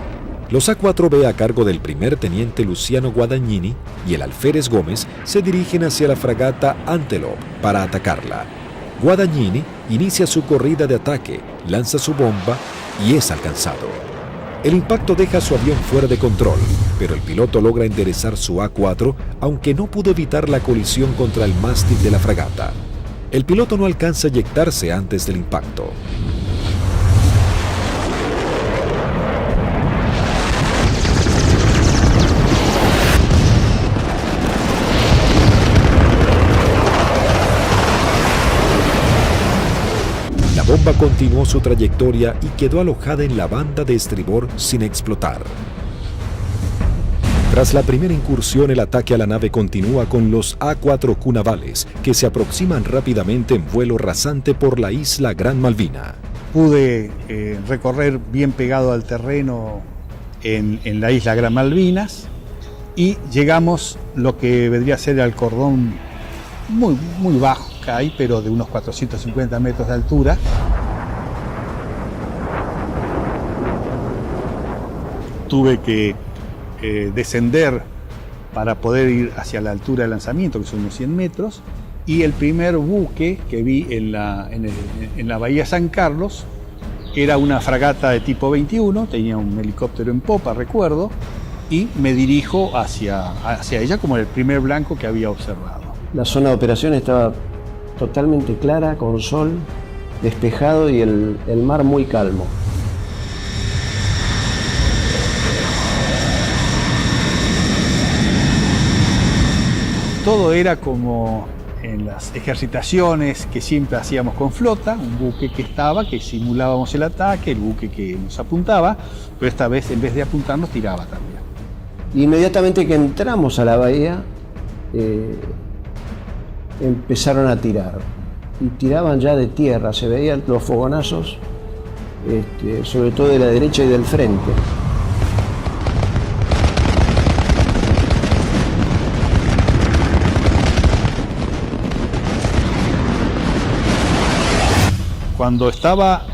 Los A4B a cargo del primer teniente Luciano Guadagnini y el alférez Gómez se dirigen hacia la fragata Antelope para atacarla. Guadagnini inicia su corrida de ataque, lanza su bomba y es alcanzado. El impacto deja su avión fuera de control, pero el piloto logra enderezar su A4, aunque no pudo evitar la colisión contra el mástil de la fragata. El piloto no alcanza a eyectarse antes del impacto. La bomba continuó su trayectoria y quedó alojada en la banda de estribor sin explotar. Tras la primera incursión, el ataque a la nave continúa con los A4Q navales, que se aproximan rápidamente en vuelo rasante por la isla Gran Malvina. Pude recorrer bien pegado al terreno en la isla Gran Malvinas y llegamos lo que vendría a ser al cordón muy bajo que hay, pero de unos 450 metros de altura. Tuve que descender para poder ir hacia la altura de lanzamiento, que son unos 100 metros, y el primer buque que vi en la bahía San Carlos era una fragata de tipo 21, tenía un helicóptero en popa, recuerdo, y me dirijo hacia ella como el primer blanco que había observado. La zona de operación estaba totalmente clara, con sol, despejado y el mar muy calmo. Todo era como en las ejercitaciones que siempre hacíamos con flota, un buque que simulábamos el ataque, el buque que nos apuntaba, pero esta vez en vez de apuntarnos tiraba también. Inmediatamente que entramos a la bahía, empezaron a tirar y tiraban ya de tierra, se veían los fogonazos, sobre todo de la derecha y del frente. Cuando estaba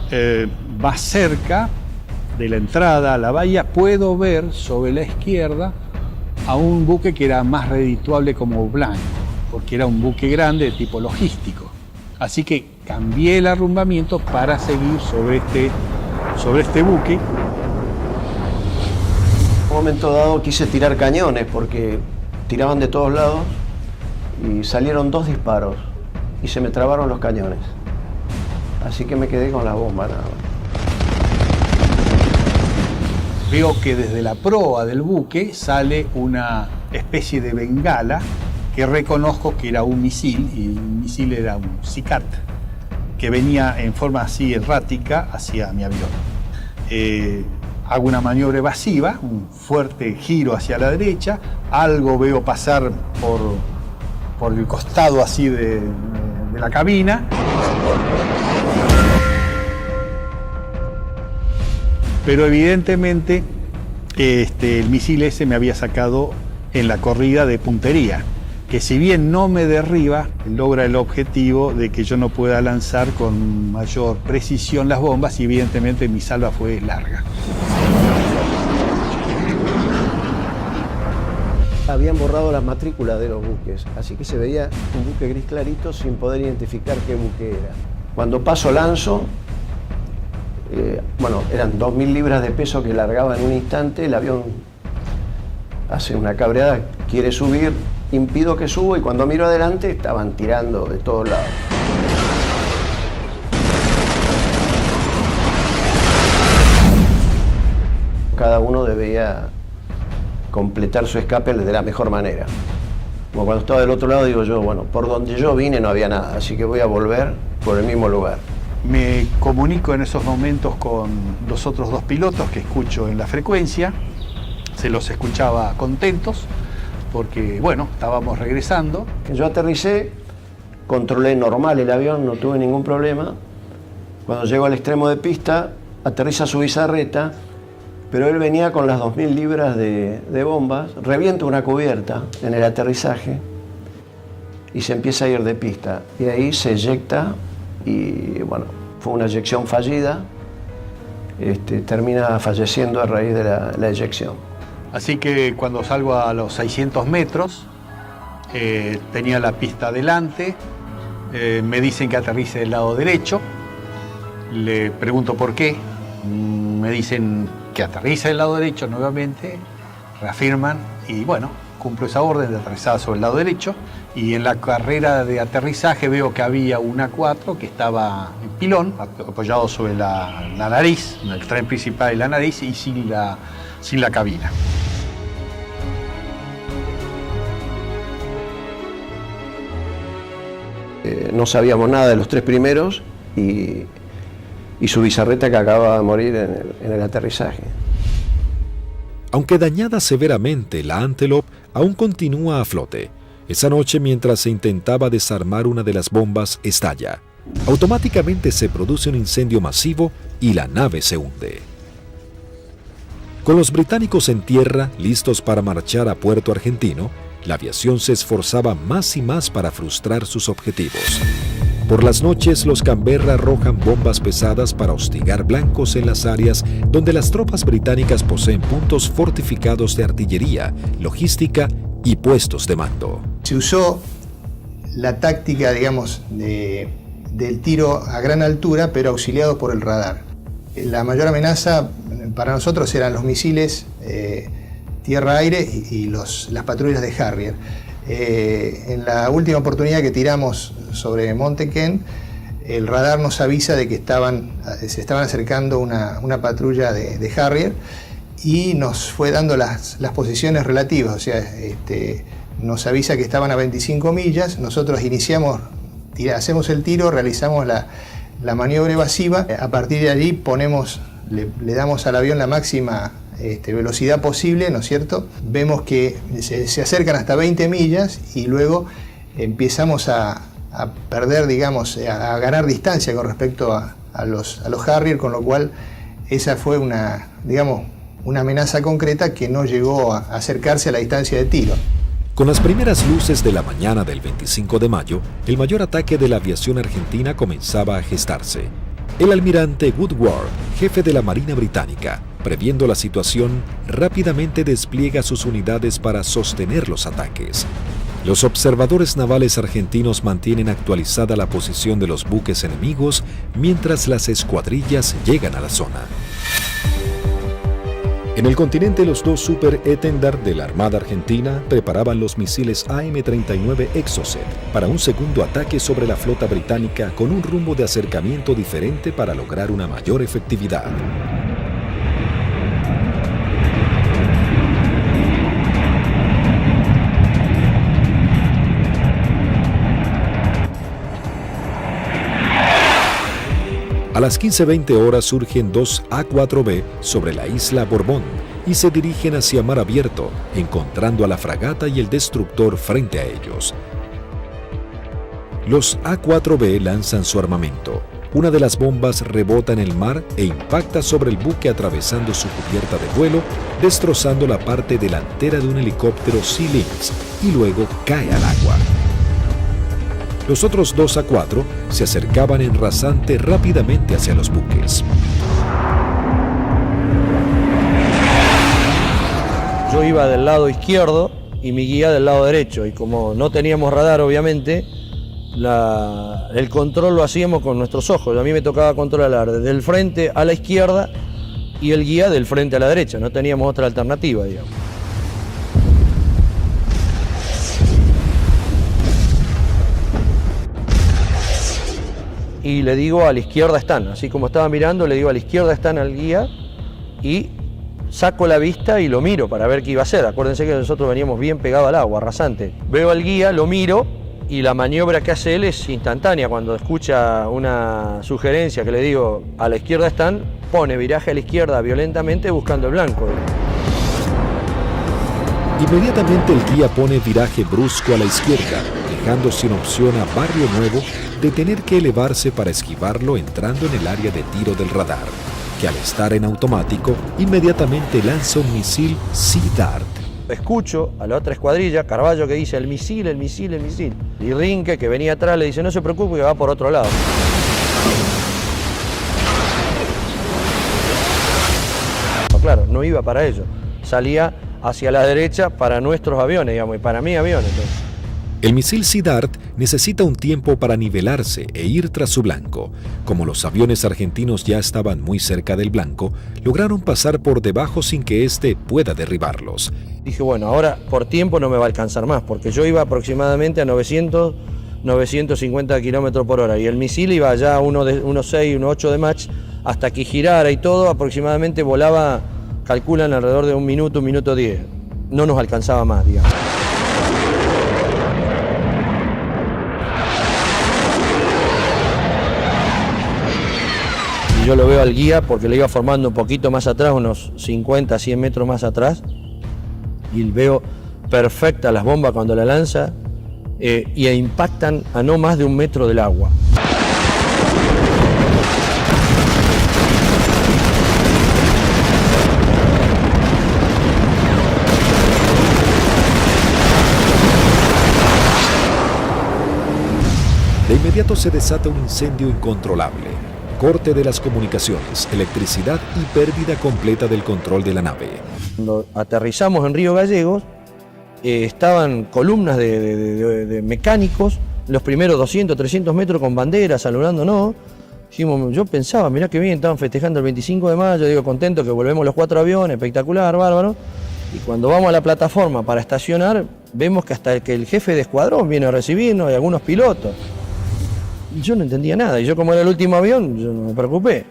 más cerca de la entrada a la bahía, puedo ver sobre la izquierda a un buque que era más redituable como blanco, porque era un buque grande de tipo logístico. Así que cambié el arrumbamiento para seguir sobre este buque. En un momento dado quise tirar cañones porque tiraban de todos lados y salieron 2 disparos y se me trabaron los cañones. Así que me quedé con la bomba nada más. veo que desde la proa del buque sale una especie de bengala que reconozco que era un misil, y el misil era un SICAT, que venía en forma así errática hacia mi avión. Hago una maniobra evasiva, un fuerte giro hacia la derecha, algo veo pasar por el costado así de la cabina. Pero evidentemente el misil ese me había sacado en la corrida de puntería, que si bien no me derriba, logra el objetivo de que yo no pueda lanzar con mayor precisión las bombas, y evidentemente mi salva fue larga. Habían borrado las matrículas de los buques, así que se veía un buque gris clarito sin poder identificar qué buque era. Cuando paso lanzo, eran 2.000 libras de peso que largaba en un instante, el avión hace una cabreada, quiere subir, impido que subo, y cuando miro adelante estaban tirando de todos lados. Cada uno debía completar su escape de la mejor manera. Como cuando estaba del otro lado, digo yo, bueno, por donde yo vine no había nada, así que voy a volver por el mismo lugar. Me comunico en esos momentos con los otros dos pilotos que escucho en la frecuencia. Se los escuchaba contentos porque, bueno, estábamos regresando. Yo aterricé, controlé normal el avión, no tuve ningún problema. Cuando llego al extremo de pista, aterriza su bizarreta, pero él venía con las 2.000 libras de bombas, revienta una cubierta en el aterrizaje y se empieza a ir de pista. Y ahí se eyecta y, bueno, fue una eyección fallida. Termina falleciendo a raíz de la eyección. Así que cuando salgo a los 600 metros, tenía la pista adelante, me dicen que aterrice del lado derecho, le pregunto por qué, me dicen que aterrice del lado derecho nuevamente, reafirman y bueno, cumplo esa orden de aterrizar sobre el lado derecho, y en la carrera de aterrizaje veo que había un A4 que estaba en pilón, apoyado sobre la nariz, en el tren principal de la nariz y sin la cabina. No sabíamos nada de los tres primeros y su bizarreta que acababa de morir en el aterrizaje. Aunque dañada severamente, la Antelope aún continúa a flote. Esa noche, mientras se intentaba desarmar una de las bombas, estalla. Automáticamente se produce un incendio masivo y la nave se hunde. Con los británicos en tierra, listos para marchar a Puerto Argentino, la aviación se esforzaba más y más para frustrar sus objetivos. Por las noches, los Canberra arrojan bombas pesadas para hostigar blancos en las áreas donde las tropas británicas poseen puntos fortificados de artillería, logística y puestos de mando. Se usó la táctica, digamos, del tiro a gran altura, pero auxiliado por el radar. La mayor amenaza para nosotros eran los misiles tierra-aire y las patrullas de Harrier. En la última oportunidad que tiramos sobre Monte Kent, el radar nos avisa de que se estaban acercando una patrulla de Harrier y nos fue dando las posiciones relativas, o sea, nos avisa que estaban a 25 millas, nosotros hacemos el tiro, realizamos la maniobra evasiva, a partir de allí le damos al avión la máxima velocidad posible, ¿no es cierto? Vemos que se acercan hasta 20 millas y luego empezamos a perder, digamos, a ganar distancia con respecto a los Harrier, con lo cual esa fue una amenaza concreta que no llegó a acercarse a la distancia de tiro. Con las primeras luces de la mañana del 25 de mayo, el mayor ataque de la aviación argentina comenzaba a gestarse. El almirante Woodward, jefe de la Marina Británica, previendo la situación, rápidamente despliega sus unidades para sostener los ataques. Los observadores navales argentinos mantienen actualizada la posición de los buques enemigos mientras las escuadrillas llegan a la zona. En el continente, los dos Super Étendard de la Armada Argentina preparaban los misiles AM-39 Exocet para un segundo ataque sobre la flota británica con un rumbo de acercamiento diferente para lograr una mayor efectividad. A las 15:20 horas surgen dos A4B sobre la isla Borbón y se dirigen hacia mar abierto, encontrando a la fragata y el destructor frente a ellos. Los A4B lanzan su armamento. Una de las bombas rebota en el mar e impacta sobre el buque atravesando su cubierta de vuelo, destrozando la parte delantera de un helicóptero Sea Lynx y luego cae al agua. Los otros dos A4 se acercaban en rasante rápidamente hacia los buques. Yo iba del lado izquierdo y mi guía del lado derecho, y como no teníamos radar obviamente, el control lo hacíamos con nuestros ojos. A mí me tocaba controlar desde el frente a la izquierda y el guía del frente a la derecha, no teníamos otra alternativa, digamos. Y le digo, a la izquierda están, así como estaba mirando, le digo, a la izquierda están al guía, y saco la vista y lo miro para ver qué iba a hacer. Acuérdense que nosotros veníamos bien pegados al agua, rasante. Veo al guía, lo miro, y la maniobra que hace él es instantánea. Cuando escucha una sugerencia que le digo, a la izquierda están, pone viraje a la izquierda violentamente buscando el blanco. Inmediatamente el guía pone viraje brusco a la izquierda, dejando sin opción a Barrio Nuevo de tener que elevarse para esquivarlo entrando en el área de tiro del radar, que al estar en automático, inmediatamente lanza un misil Sea Dart. Escucho a la otra escuadrilla, Carballo, que dice el misil, el misil, el misil. Y Rinque, que venía atrás, le dice, no se preocupe, que va por otro lado. Claro, no iba para ello. Salía hacia la derecha para nuestros aviones, digamos, y para mi avión. Entonces. El misil Sea Dart necesita un tiempo para nivelarse e ir tras su blanco. Como los aviones argentinos ya estaban muy cerca del blanco, lograron pasar por debajo sin que éste pueda derribarlos. Dije, bueno, ahora por tiempo no me va a alcanzar más, porque yo iba aproximadamente a 950 kilómetros por hora y el misil iba ya a 1.6, 1.8 de Mach, hasta que girara y todo, aproximadamente volaba, calculan alrededor de un minuto 10. No nos alcanzaba más, digamos. Yo lo veo al guía porque le iba formando un poquito más atrás, unos 50, 100 metros más atrás, y veo perfecta las bombas cuando la lanza y impactan a no más de 1 metro del agua. De inmediato se desata un incendio incontrolable. Corte de las comunicaciones, electricidad y pérdida completa del control de la nave. Cuando aterrizamos en Río Gallegos, estaban columnas de mecánicos, los primeros 200, 300 metros con banderas, saludándonos. Yo pensaba, mirá qué bien, estaban festejando el 25 de mayo, digo, contento que volvemos los 4 aviones, espectacular, bárbaro. Y cuando vamos a la plataforma para estacionar, vemos que hasta el jefe de escuadrón viene a recibirnos y algunos pilotos. Yo no entendía nada, y yo como era el último avión, yo no me preocupé.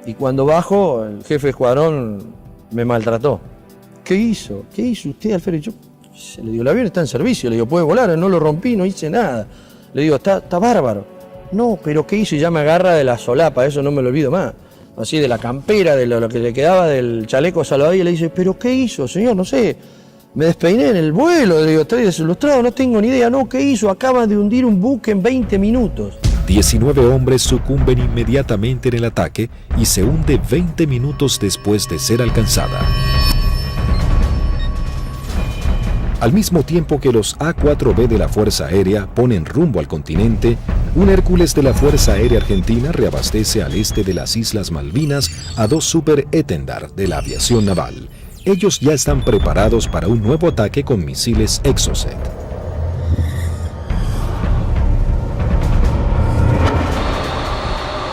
Y cuando bajo, el jefe de escuadrón me maltrató. ¿Qué hizo? ¿Qué hizo usted, Alfredo? Yo le digo, el avión está en servicio, le digo, puede volar, no lo rompí, no hice nada. Le digo, está bárbaro. No, pero ¿qué hizo? Y ya me agarra de la solapa, eso no me lo olvido más. Así de la campera, de lo que le quedaba del chaleco salvavidas, y le dice, ¿pero qué hizo, señor? No sé. Me despeiné en el vuelo, le digo, estoy desilustrado, no tengo ni idea. No, ¿qué hizo? Acaba de hundir un buque en 20 minutos. 19 hombres sucumben inmediatamente en el ataque y se hunde 20 minutos después de ser alcanzada. Al mismo tiempo que los A4B de la Fuerza Aérea ponen rumbo al continente, un Hércules de la Fuerza Aérea Argentina reabastece al este de las Islas Malvinas a 2 Super Étendard de la aviación naval. Ellos ya están preparados para un nuevo ataque con misiles Exocet.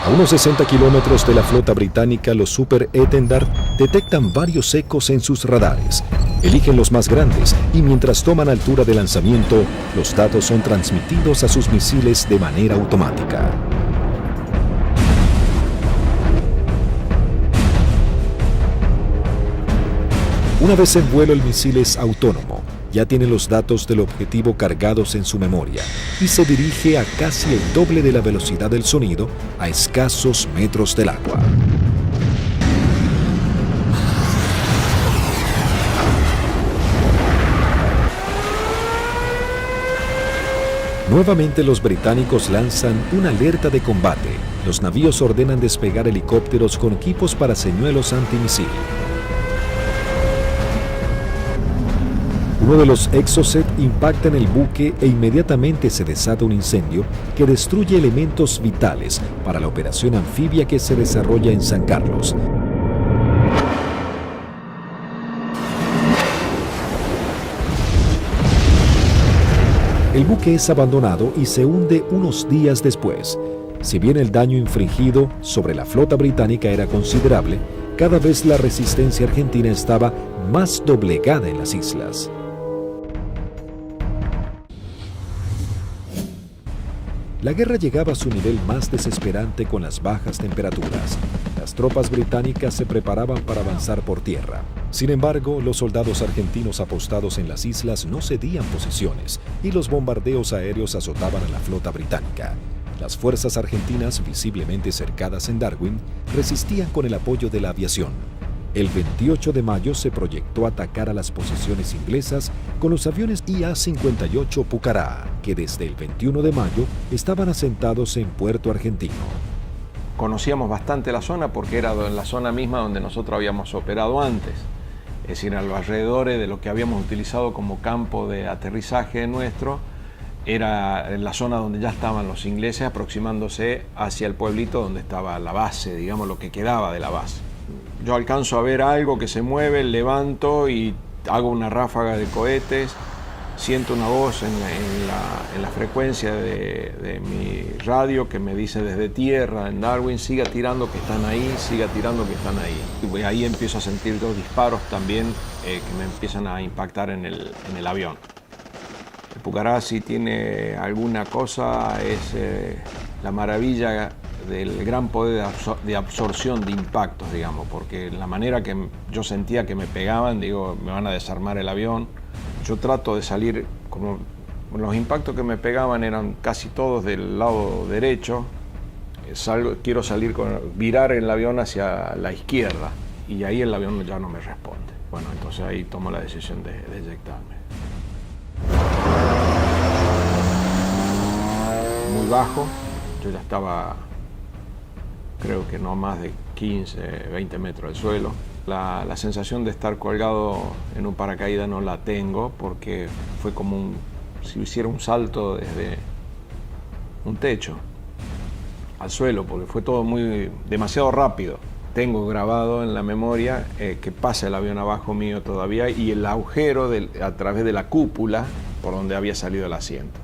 A unos 60 kilómetros de la flota británica, los Super Étendard detectan varios ecos en sus radares. Eligen los más grandes y mientras toman altura de lanzamiento, los datos son transmitidos a sus misiles de manera automática. Una vez en vuelo, el misil es autónomo. ya tiene los datos del objetivo cargados en su memoria y se dirige a casi el doble de la velocidad del sonido a escasos metros del agua. Nuevamente los británicos lanzan una alerta de combate. Los navíos ordenan despegar helicópteros con equipos para señuelos antimisil. Uno de los Exocet impacta en el buque e inmediatamente se desata un incendio que destruye elementos vitales para la operación anfibia que se desarrolla en San Carlos. El buque es abandonado y se hunde unos días después. Si bien el daño infligido sobre la flota británica era considerable, cada vez la resistencia argentina estaba más doblegada en las islas. La guerra llegaba a su nivel más desesperante con las bajas temperaturas. Las tropas británicas se preparaban para avanzar por tierra. Sin embargo, los soldados argentinos apostados en las islas no cedían posiciones y los bombardeos aéreos azotaban a la flota británica. Las fuerzas argentinas, visiblemente cercadas en Darwin, resistían con el apoyo de la aviación. El 28 de mayo se proyectó atacar a las posiciones inglesas con los aviones IA-58 Pucará, que desde el 21 de mayo estaban asentados en Puerto Argentino. Conocíamos bastante la zona porque era en la zona misma donde nosotros habíamos operado antes. Es decir, a los alrededores de lo que habíamos utilizado como campo de aterrizaje nuestro, era en la zona donde ya estaban los ingleses aproximándose hacia el pueblito donde estaba la base, digamos, lo que quedaba de la base. Yo alcanzo a ver algo que se mueve, levanto y hago una ráfaga de cohetes, siento una voz en la frecuencia de mi radio que me dice desde tierra, en Darwin, siga tirando que están ahí, siga tirando que están ahí. Y ahí empiezo a sentir dos disparos también que me empiezan a impactar en el avión. El Pucará, si tiene alguna cosa, es la maravilla del gran poder de absorción de impactos, digamos, porque la manera que yo sentía que me pegaban, digo, me van a desarmar el avión. Yo trato de salir, como los impactos que me pegaban eran casi todos del lado derecho, quiero virar el avión hacia la izquierda y ahí el avión ya no me responde. Bueno, entonces ahí tomo la decisión de eyectarme. Muy bajo, yo ya estaba, creo que no más de 15, 20 metros del suelo. La sensación de estar colgado en un paracaídas no la tengo porque fue como si hiciera un salto desde un techo al suelo, porque fue todo demasiado rápido. Tengo grabado en la memoria que pasa el avión abajo mío todavía y el agujero a través de la cúpula por donde había salido el asiento.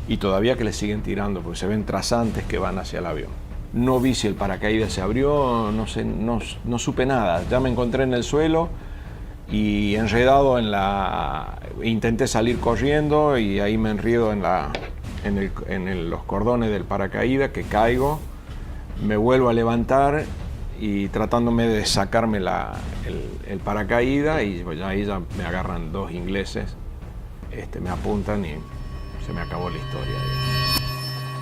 Y todavía que le siguen tirando porque se ven trazantes que van hacia el avión. No vi si el paracaídas se abrió, no sé, no supe nada. Ya me encontré en el suelo y enredado intenté salir corriendo y ahí me enredo en los cordones del paracaídas, que caigo, me vuelvo a levantar y tratándome de sacarme el paracaídas y pues ahí ya me agarran dos ingleses, me apuntan y se me acabó la historia.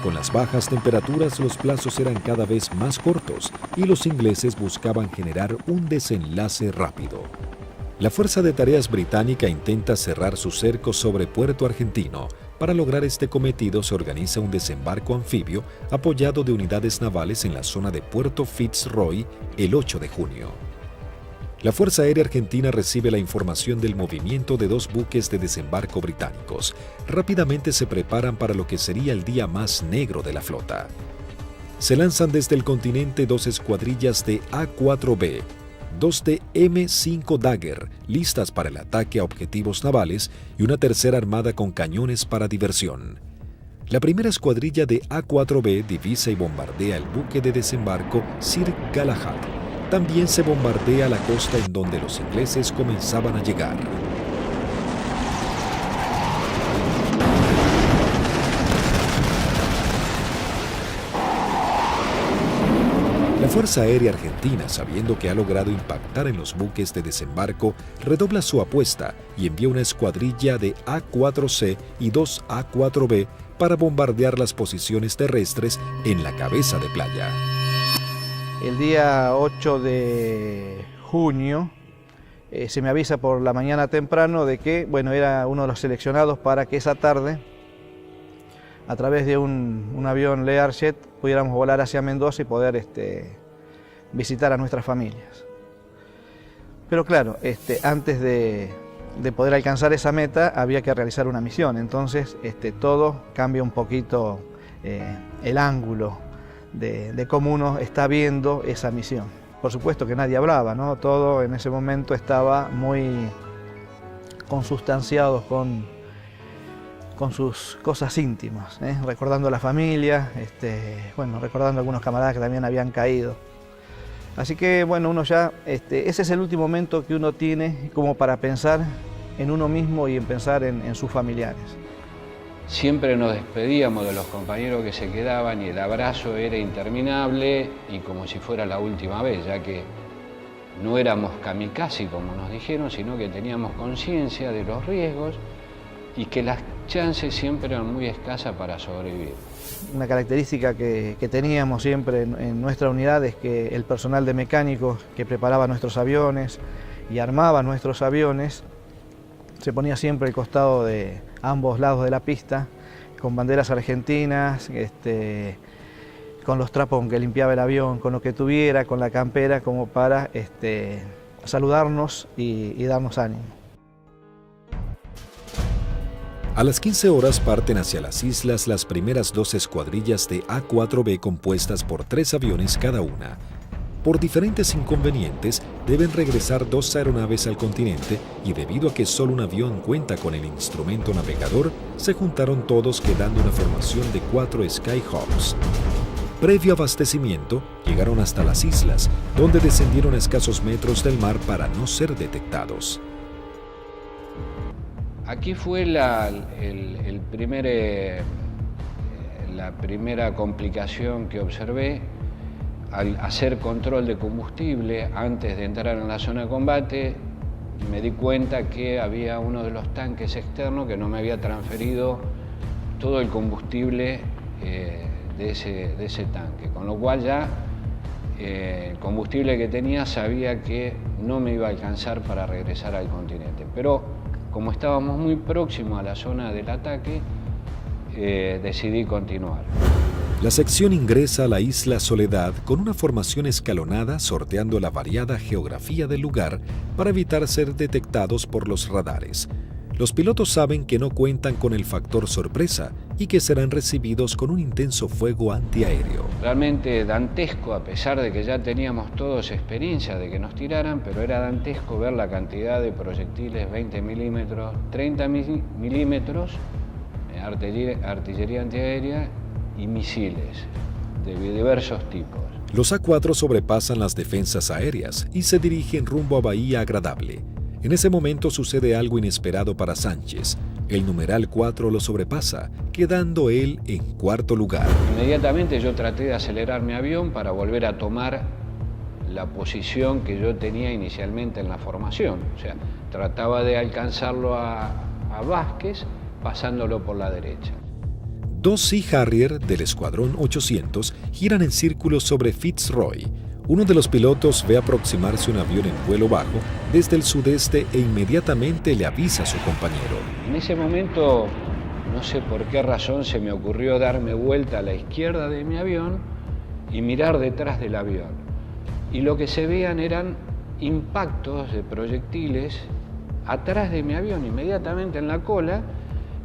Con las bajas temperaturas, los plazos eran cada vez más cortos y los ingleses buscaban generar un desenlace rápido. La Fuerza de Tareas británica intenta cerrar su cerco sobre Puerto Argentino. Para lograr este cometido se organiza un desembarco anfibio apoyado de unidades navales en la zona de Puerto Fitzroy el 8 de junio. La Fuerza Aérea Argentina recibe la información del movimiento de dos buques de desembarco británicos. Rápidamente se preparan para lo que sería el día más negro de la flota. Se lanzan desde el continente dos escuadrillas de A4B, dos de M5 Dagger, listas para el ataque a objetivos navales, y una tercera armada con cañones para diversión. La primera escuadrilla de A4B divisa y bombardea el buque de desembarco Sir Galahad. También se bombardea la costa en donde los ingleses comenzaban a llegar. La Fuerza Aérea Argentina, sabiendo que ha logrado impactar en los buques de desembarco, redobla su apuesta y envía una escuadrilla de A-4C y 2 A-4B para bombardear las posiciones terrestres en la cabeza de playa. El día 8 de junio se me avisa por la mañana temprano de que, bueno, era uno de los seleccionados para que esa tarde, a través de un avión Learjet, pudiéramos volar hacia Mendoza y poder visitar a nuestras familias. Pero claro, antes de poder alcanzar esa meta había que realizar una misión, entonces todo cambia un poquito el ángulo de cómo uno está viendo esa misión. Por supuesto que nadie hablaba, ¿no? Todo en ese momento estaba muy consustanciado con sus cosas íntimas, recordando a la familia, bueno, recordando a algunos camaradas que también habían caído. Así que bueno, uno ya, ese es el último momento que uno tiene como para pensar en uno mismo y en pensar en sus familiares. Siempre nos despedíamos de los compañeros que se quedaban y el abrazo era interminable y como si fuera la última vez, ya que no éramos kamikaze como nos dijeron, sino que teníamos conciencia de los riesgos y que las chances siempre eran muy escasas para sobrevivir. Una característica que teníamos siempre en nuestra unidad es que el personal de mecánicos que preparaba nuestros aviones y armaba nuestros aviones se ponía siempre al costado de ambos lados de la pista, con banderas argentinas, con los trapos con que limpiaba el avión, con lo que tuviera, con la campera, como para saludarnos y darnos ánimo. A las 15 horas parten hacia las islas las primeras 2 escuadrillas de A-4B compuestas por 3 aviones cada una. Por diferentes inconvenientes, deben regresar 2 aeronaves al continente y debido a que solo un avión cuenta con el instrumento navegador, se juntaron todos quedando una formación de 4 Skyhawks. Previo abastecimiento, llegaron hasta las islas, donde descendieron a escasos metros del mar para no ser detectados. Aquí fue la primera complicación que observé. Al hacer control de combustible antes de entrar en la zona de combate, me di cuenta que había uno de los tanques externos que no me había transferido todo el combustible de ese tanque, con lo cual ya el combustible que tenía sabía que no me iba a alcanzar para regresar al continente. Pero como estábamos muy próximos a la zona del ataque, decidí continuar. La sección ingresa a la isla Soledad con una formación escalonada sorteando la variada geografía del lugar para evitar ser detectados por los radares. Los pilotos saben que no cuentan con el factor sorpresa y que serán recibidos con un intenso fuego antiaéreo. Realmente dantesco, a pesar de que ya teníamos todos experiencia de que nos tiraran, pero era dantesco ver la cantidad de proyectiles 20 milímetros, 30 milímetros, artillería antiaérea y misiles de diversos tipos. Los A-4 sobrepasan las defensas aéreas y se dirigen rumbo a Bahía Agradable. En ese momento sucede algo inesperado para Sánchez. El numeral 4 lo sobrepasa, quedando él en cuarto lugar. Inmediatamente yo traté de acelerar mi avión para volver a tomar la posición que yo tenía inicialmente en la formación. O sea, trataba de alcanzarlo a Vázquez pasándolo por la derecha. 2 Sea Harrier del Escuadrón 800 giran en círculo sobre Fitzroy. Uno de los pilotos ve aproximarse un avión en vuelo bajo desde el sudeste e inmediatamente le avisa a su compañero. En ese momento, no sé por qué razón, se me ocurrió darme vuelta a la izquierda de mi avión y mirar detrás del avión. Y lo que se veían eran impactos de proyectiles atrás de mi avión, inmediatamente en la cola,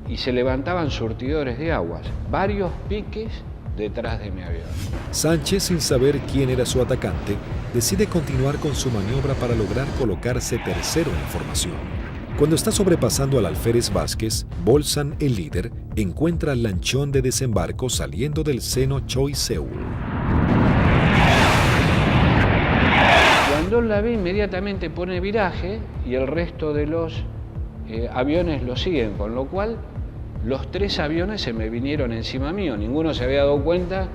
y se levantaban surtidores de aguas, varios piques detrás de mi avión. Sánchez, sin saber quién era su atacante, decide continuar con su maniobra para lograr colocarse tercero en la formación. Cuando está sobrepasando al alférez Vázquez, Bolsan, el líder, encuentra al lanchón de desembarco saliendo del seno Choi Seul. Cuando la ve, inmediatamente pone viraje y el resto de los aviones lo siguen, con lo cual los 3 aviones se me vinieron encima mío. Ninguno se había dado cuenta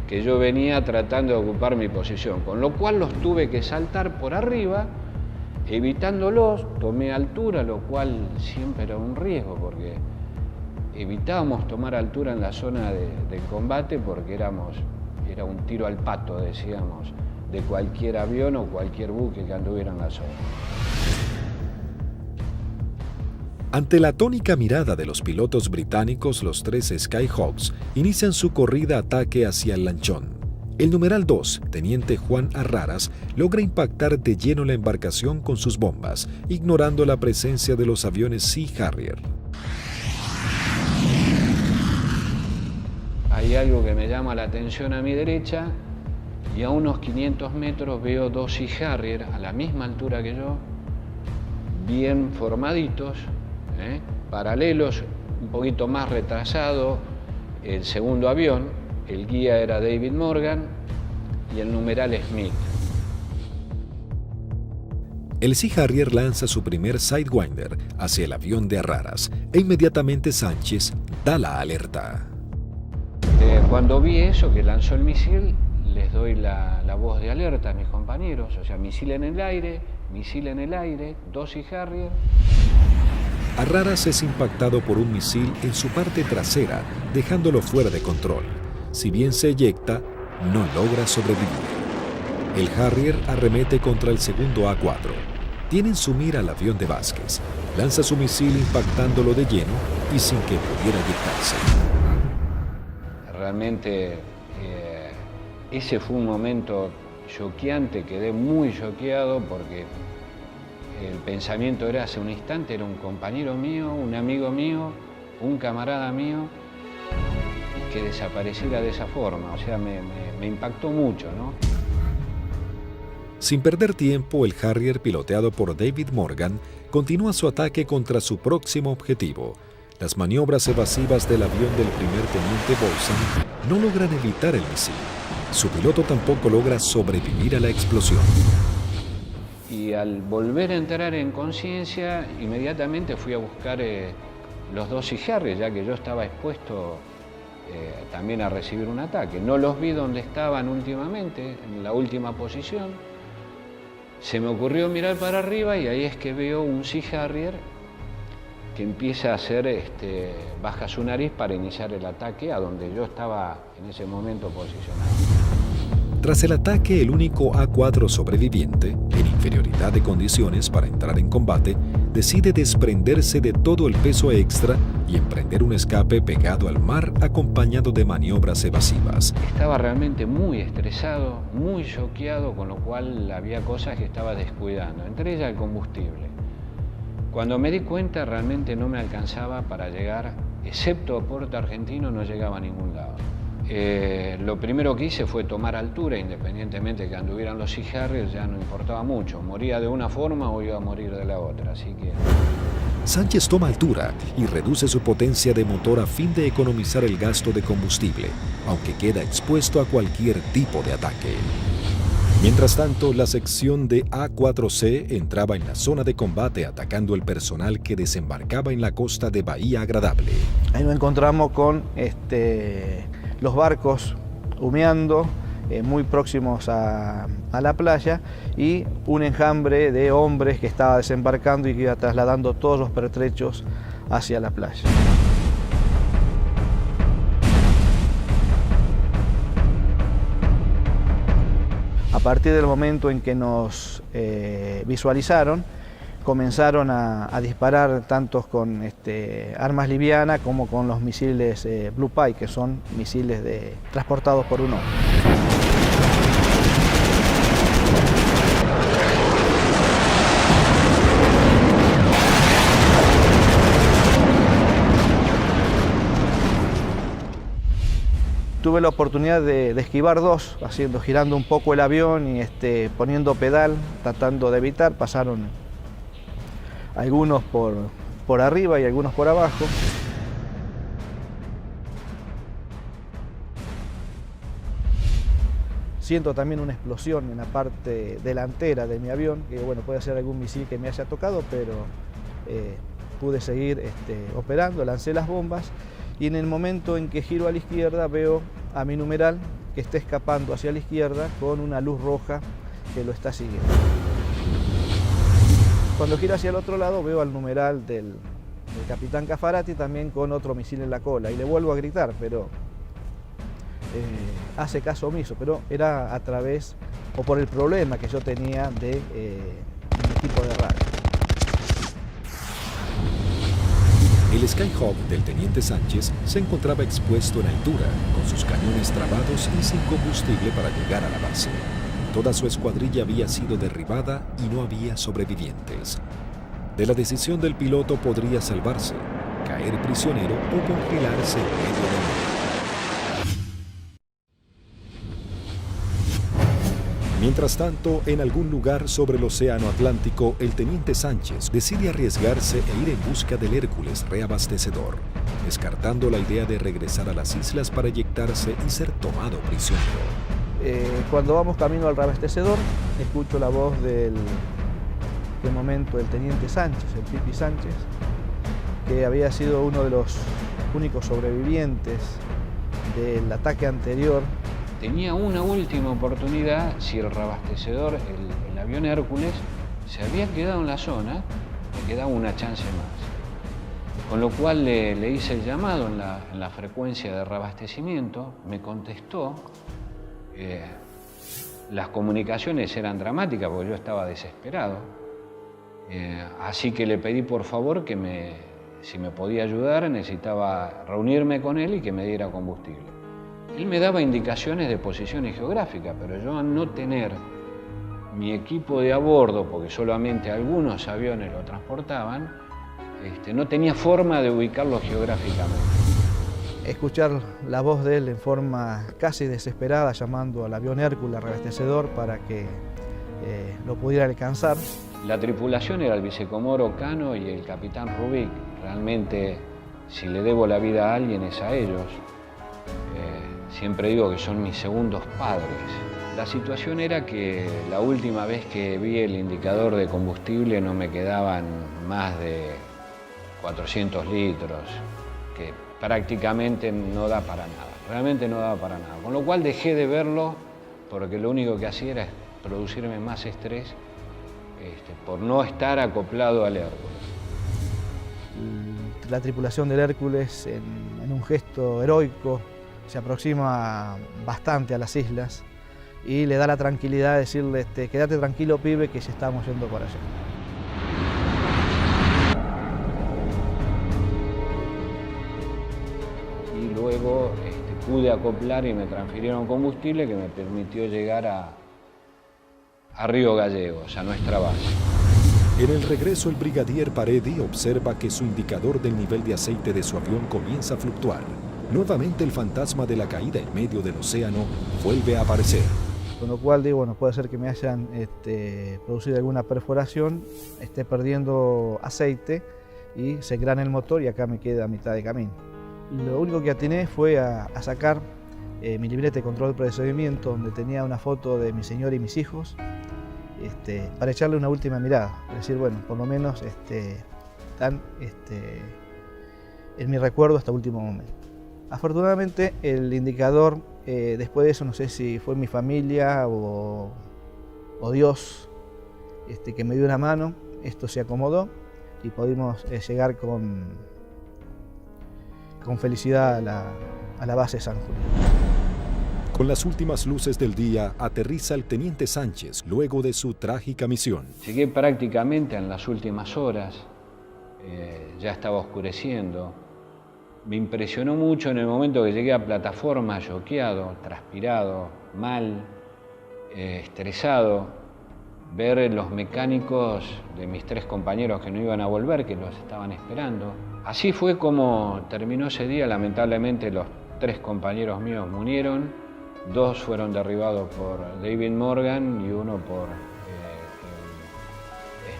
que yo venía tratando de ocupar mi posición, con lo cual los tuve que saltar por arriba, evitándolos, tomé altura, lo cual siempre era un riesgo, porque evitábamos tomar altura en la zona de combate porque era un tiro al pato, decíamos, de cualquier avión o cualquier buque que anduviera en la zona. Ante la atónica mirada de los pilotos británicos, los 3 Skyhawks inician su corrida ataque hacia el lanchón. El numeral 2, teniente Juan Arraras, logra impactar de lleno la embarcación con sus bombas, ignorando la presencia de los aviones Sea Harrier. Hay algo que me llama la atención a mi derecha y a unos 500 metros veo 2 Sea Harrier a la misma altura que yo, bien formaditos, paralelos, un poquito más retrasado el segundo avión, el guía era David Morgan y el numeral Smith. El Sea Harrier lanza su primer Sidewinder hacia el avión de Arraras e inmediatamente Sánchez da la alerta. Cuando vi eso, que lanzó el misil, les doy la voz de alerta a mis compañeros, o sea, misil en el aire, 2 Sea Harrier. Arraras es impactado por un misil en su parte trasera, dejándolo fuera de control. Si bien se eyecta, no logra sobrevivir. El Harrier arremete contra el segundo A4. Tiene en su mira al avión de Vázquez. Lanza su misil impactándolo de lleno y sin que pudiera eyectarse. Realmente ese fue un momento choqueante, quedé muy choqueado porque el pensamiento era hace un instante, era un compañero mío, un amigo mío, un camarada mío, que desapareciera de esa forma, o sea, me impactó mucho, ¿no? Sin perder tiempo, el Harrier, piloteado por David Morgan, continúa su ataque contra su próximo objetivo. Las maniobras evasivas del avión del primer teniente Bolson no logran evitar el misil. Su piloto tampoco logra sobrevivir a la explosión. Y al volver a entrar en conciencia, inmediatamente fui a buscar los 2 Sea Harrier, ya que yo estaba expuesto también a recibir un ataque. No los vi donde estaban últimamente, en la última posición. Se me ocurrió mirar para arriba y ahí es que veo un Sea Harrier que empieza a hacer, baja su nariz para iniciar el ataque a donde yo estaba en ese momento posicionado. Tras el ataque, el único A4 sobreviviente, en inferioridad de condiciones para entrar en combate, decide desprenderse de todo el peso extra y emprender un escape pegado al mar acompañado de maniobras evasivas. Estaba realmente muy estresado, muy choqueado, con lo cual había cosas que estaba descuidando, entre ellas el combustible. Cuando me di cuenta, realmente no me alcanzaba para llegar, excepto a Puerto Argentino, no llegaba a ningún lado. Lo primero que hice fue tomar altura, independientemente de que anduvieran los Sea Harrier, ya no importaba mucho. Moría de una forma o iba a morir de la otra, así que... Sánchez toma altura y reduce su potencia de motor a fin de economizar el gasto de combustible, aunque queda expuesto a cualquier tipo de ataque. Mientras tanto, la sección de A4C entraba en la zona de combate atacando el personal que desembarcaba en la costa de Bahía Agradable. Ahí nos encontramos con los barcos humeando, muy próximos a la playa, y un enjambre de hombres que estaba desembarcando y que iba trasladando todos los pertrechos hacia la playa. A partir del momento en que nos visualizaron, comenzaron a disparar tanto con armas livianas como con los misiles Blue Pie, que son misiles transportados por un hombre. Tuve la oportunidad de esquivar 2, girando un poco el avión y poniendo pedal, tratando de evitar. Pasaron algunos por arriba y algunos por abajo. Siento también una explosión en la parte delantera de mi avión, que bueno, puede ser algún misil que me haya tocado, pero pude seguir operando, lancé las bombas y en el momento en que giro a la izquierda veo a mi numeral que está escapando hacia la izquierda con una luz roja que lo está siguiendo. Cuando gira hacia el otro lado veo al numeral del capitán Caffarati también con otro misil en la cola y le vuelvo a gritar, pero hace caso omiso, pero era a través o por el problema que yo tenía de mi equipo de radio. El Skyhawk del teniente Sánchez se encontraba expuesto en altura, con sus cañones trabados y sin combustible para llegar a la base. Toda su escuadrilla había sido derribada y no había sobrevivientes. De la decisión del piloto podría salvarse, caer prisionero o congelarse en medio del mar. Mientras tanto, en algún lugar sobre el océano Atlántico, el teniente Sánchez decide arriesgarse e ir en busca del Hércules reabastecedor, descartando la idea de regresar a las islas para eyectarse y ser tomado prisionero. Cuando vamos camino al reabastecedor, escucho la voz del momento del teniente Sánchez, el Pipi Sánchez, que había sido uno de los únicos sobrevivientes del ataque anterior. Tenía una última oportunidad si el reabastecedor, el avión Hércules, se había quedado en la zona, le quedaba una chance más. Con lo cual le hice el llamado en la frecuencia de reabastecimiento, me contestó. Las comunicaciones eran dramáticas porque yo estaba desesperado. Así que le pedí por favor que si me podía ayudar, necesitaba reunirme con él y que me diera combustible. Él me daba indicaciones de posiciones geográficas, pero yo al no tener mi equipo de a bordo, porque solamente algunos aviones lo transportaban, no tenía forma de ubicarlo geográficamente. Escuchar la voz de él en forma casi desesperada, llamando al avión Hércules reabastecedor para que lo pudiera alcanzar. La tripulación era el vicecomoro Cano y el capitán Rubik. Realmente, si le debo la vida a alguien es a ellos. Siempre digo que son mis segundos padres. La situación era que la última vez que vi el indicador de combustible no me quedaban más de 400 litros, que prácticamente no da para nada, realmente no daba para nada. Con lo cual dejé de verlo porque lo único que hacía era producirme más estrés por no estar acoplado al Hércules. La tripulación del Hércules, en un gesto heroico, se aproxima bastante a las islas y le da la tranquilidad de decirle, quédate tranquilo, pibe, que ya estamos yendo por allá. Y luego pude acoplar y me transfirieron combustible que me permitió llegar a Río Gallegos, a nuestra base. En el regreso, el brigadier Paredi observa que su indicador del nivel de aceite de su avión comienza a fluctuar. Nuevamente el fantasma de la caída en medio del océano vuelve a aparecer. Con lo cual digo, bueno, puede ser que me hayan producido alguna perforación, esté perdiendo aceite y se engrana el motor y acá me queda a mitad de camino. Lo único que atiné fue a sacar mi libreta de control de procedimiento donde tenía una foto de mi señora y mis hijos para echarle una última mirada. Es decir, bueno, por lo menos están en mi recuerdo hasta el último momento. Afortunadamente el indicador, después de eso, no sé si fue mi familia o Dios que me dio una mano, esto se acomodó y pudimos llegar con felicidad a la base San Julián. Con las últimas luces del día, aterriza el teniente Sánchez luego de su trágica misión. Llegué prácticamente en las últimas horas, ya estaba oscureciendo. Me impresionó mucho en el momento que llegué a plataforma, choqueado, transpirado, mal, estresado, ver los mecánicos de mis 3 compañeros que no iban a volver, que los estaban esperando. Así fue como terminó ese día. Lamentablemente los 3 compañeros míos murieron, 2 fueron derribados por David Morgan y 1 por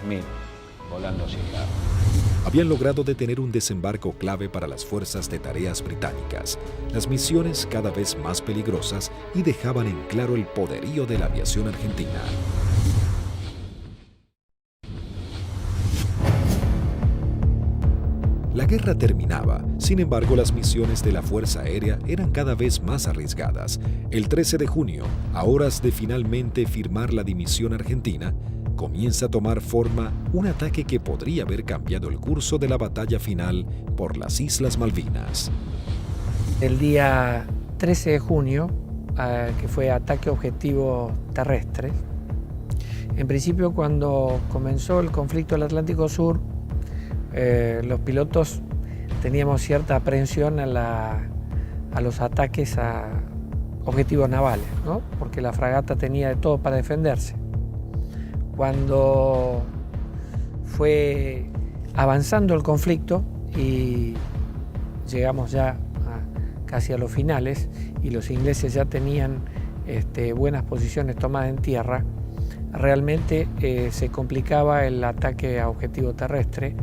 Smith, volando cigarro. Habían logrado detener un desembarco clave para las fuerzas de tareas británicas, las misiones cada vez más peligrosas y dejaban en claro el poderío de la aviación argentina. La guerra terminaba, sin embargo las misiones de la Fuerza Aérea eran cada vez más arriesgadas. El 13 de junio, a horas de finalmente firmar la dimisión argentina, comienza a tomar forma un ataque que podría haber cambiado el curso de la batalla final por las Islas Malvinas. El día 13 de junio, que fue ataque objetivo terrestre, en principio cuando comenzó el conflicto del Atlántico Sur, los pilotos teníamos cierta aprehensión a los ataques a objetivos navales, ¿no? Porque la fragata tenía de todo para defenderse. Cuando fue avanzando el conflicto y llegamos ya casi a los finales y los ingleses ya tenían buenas posiciones tomadas en tierra, realmente se complicaba el ataque a objetivo terrestre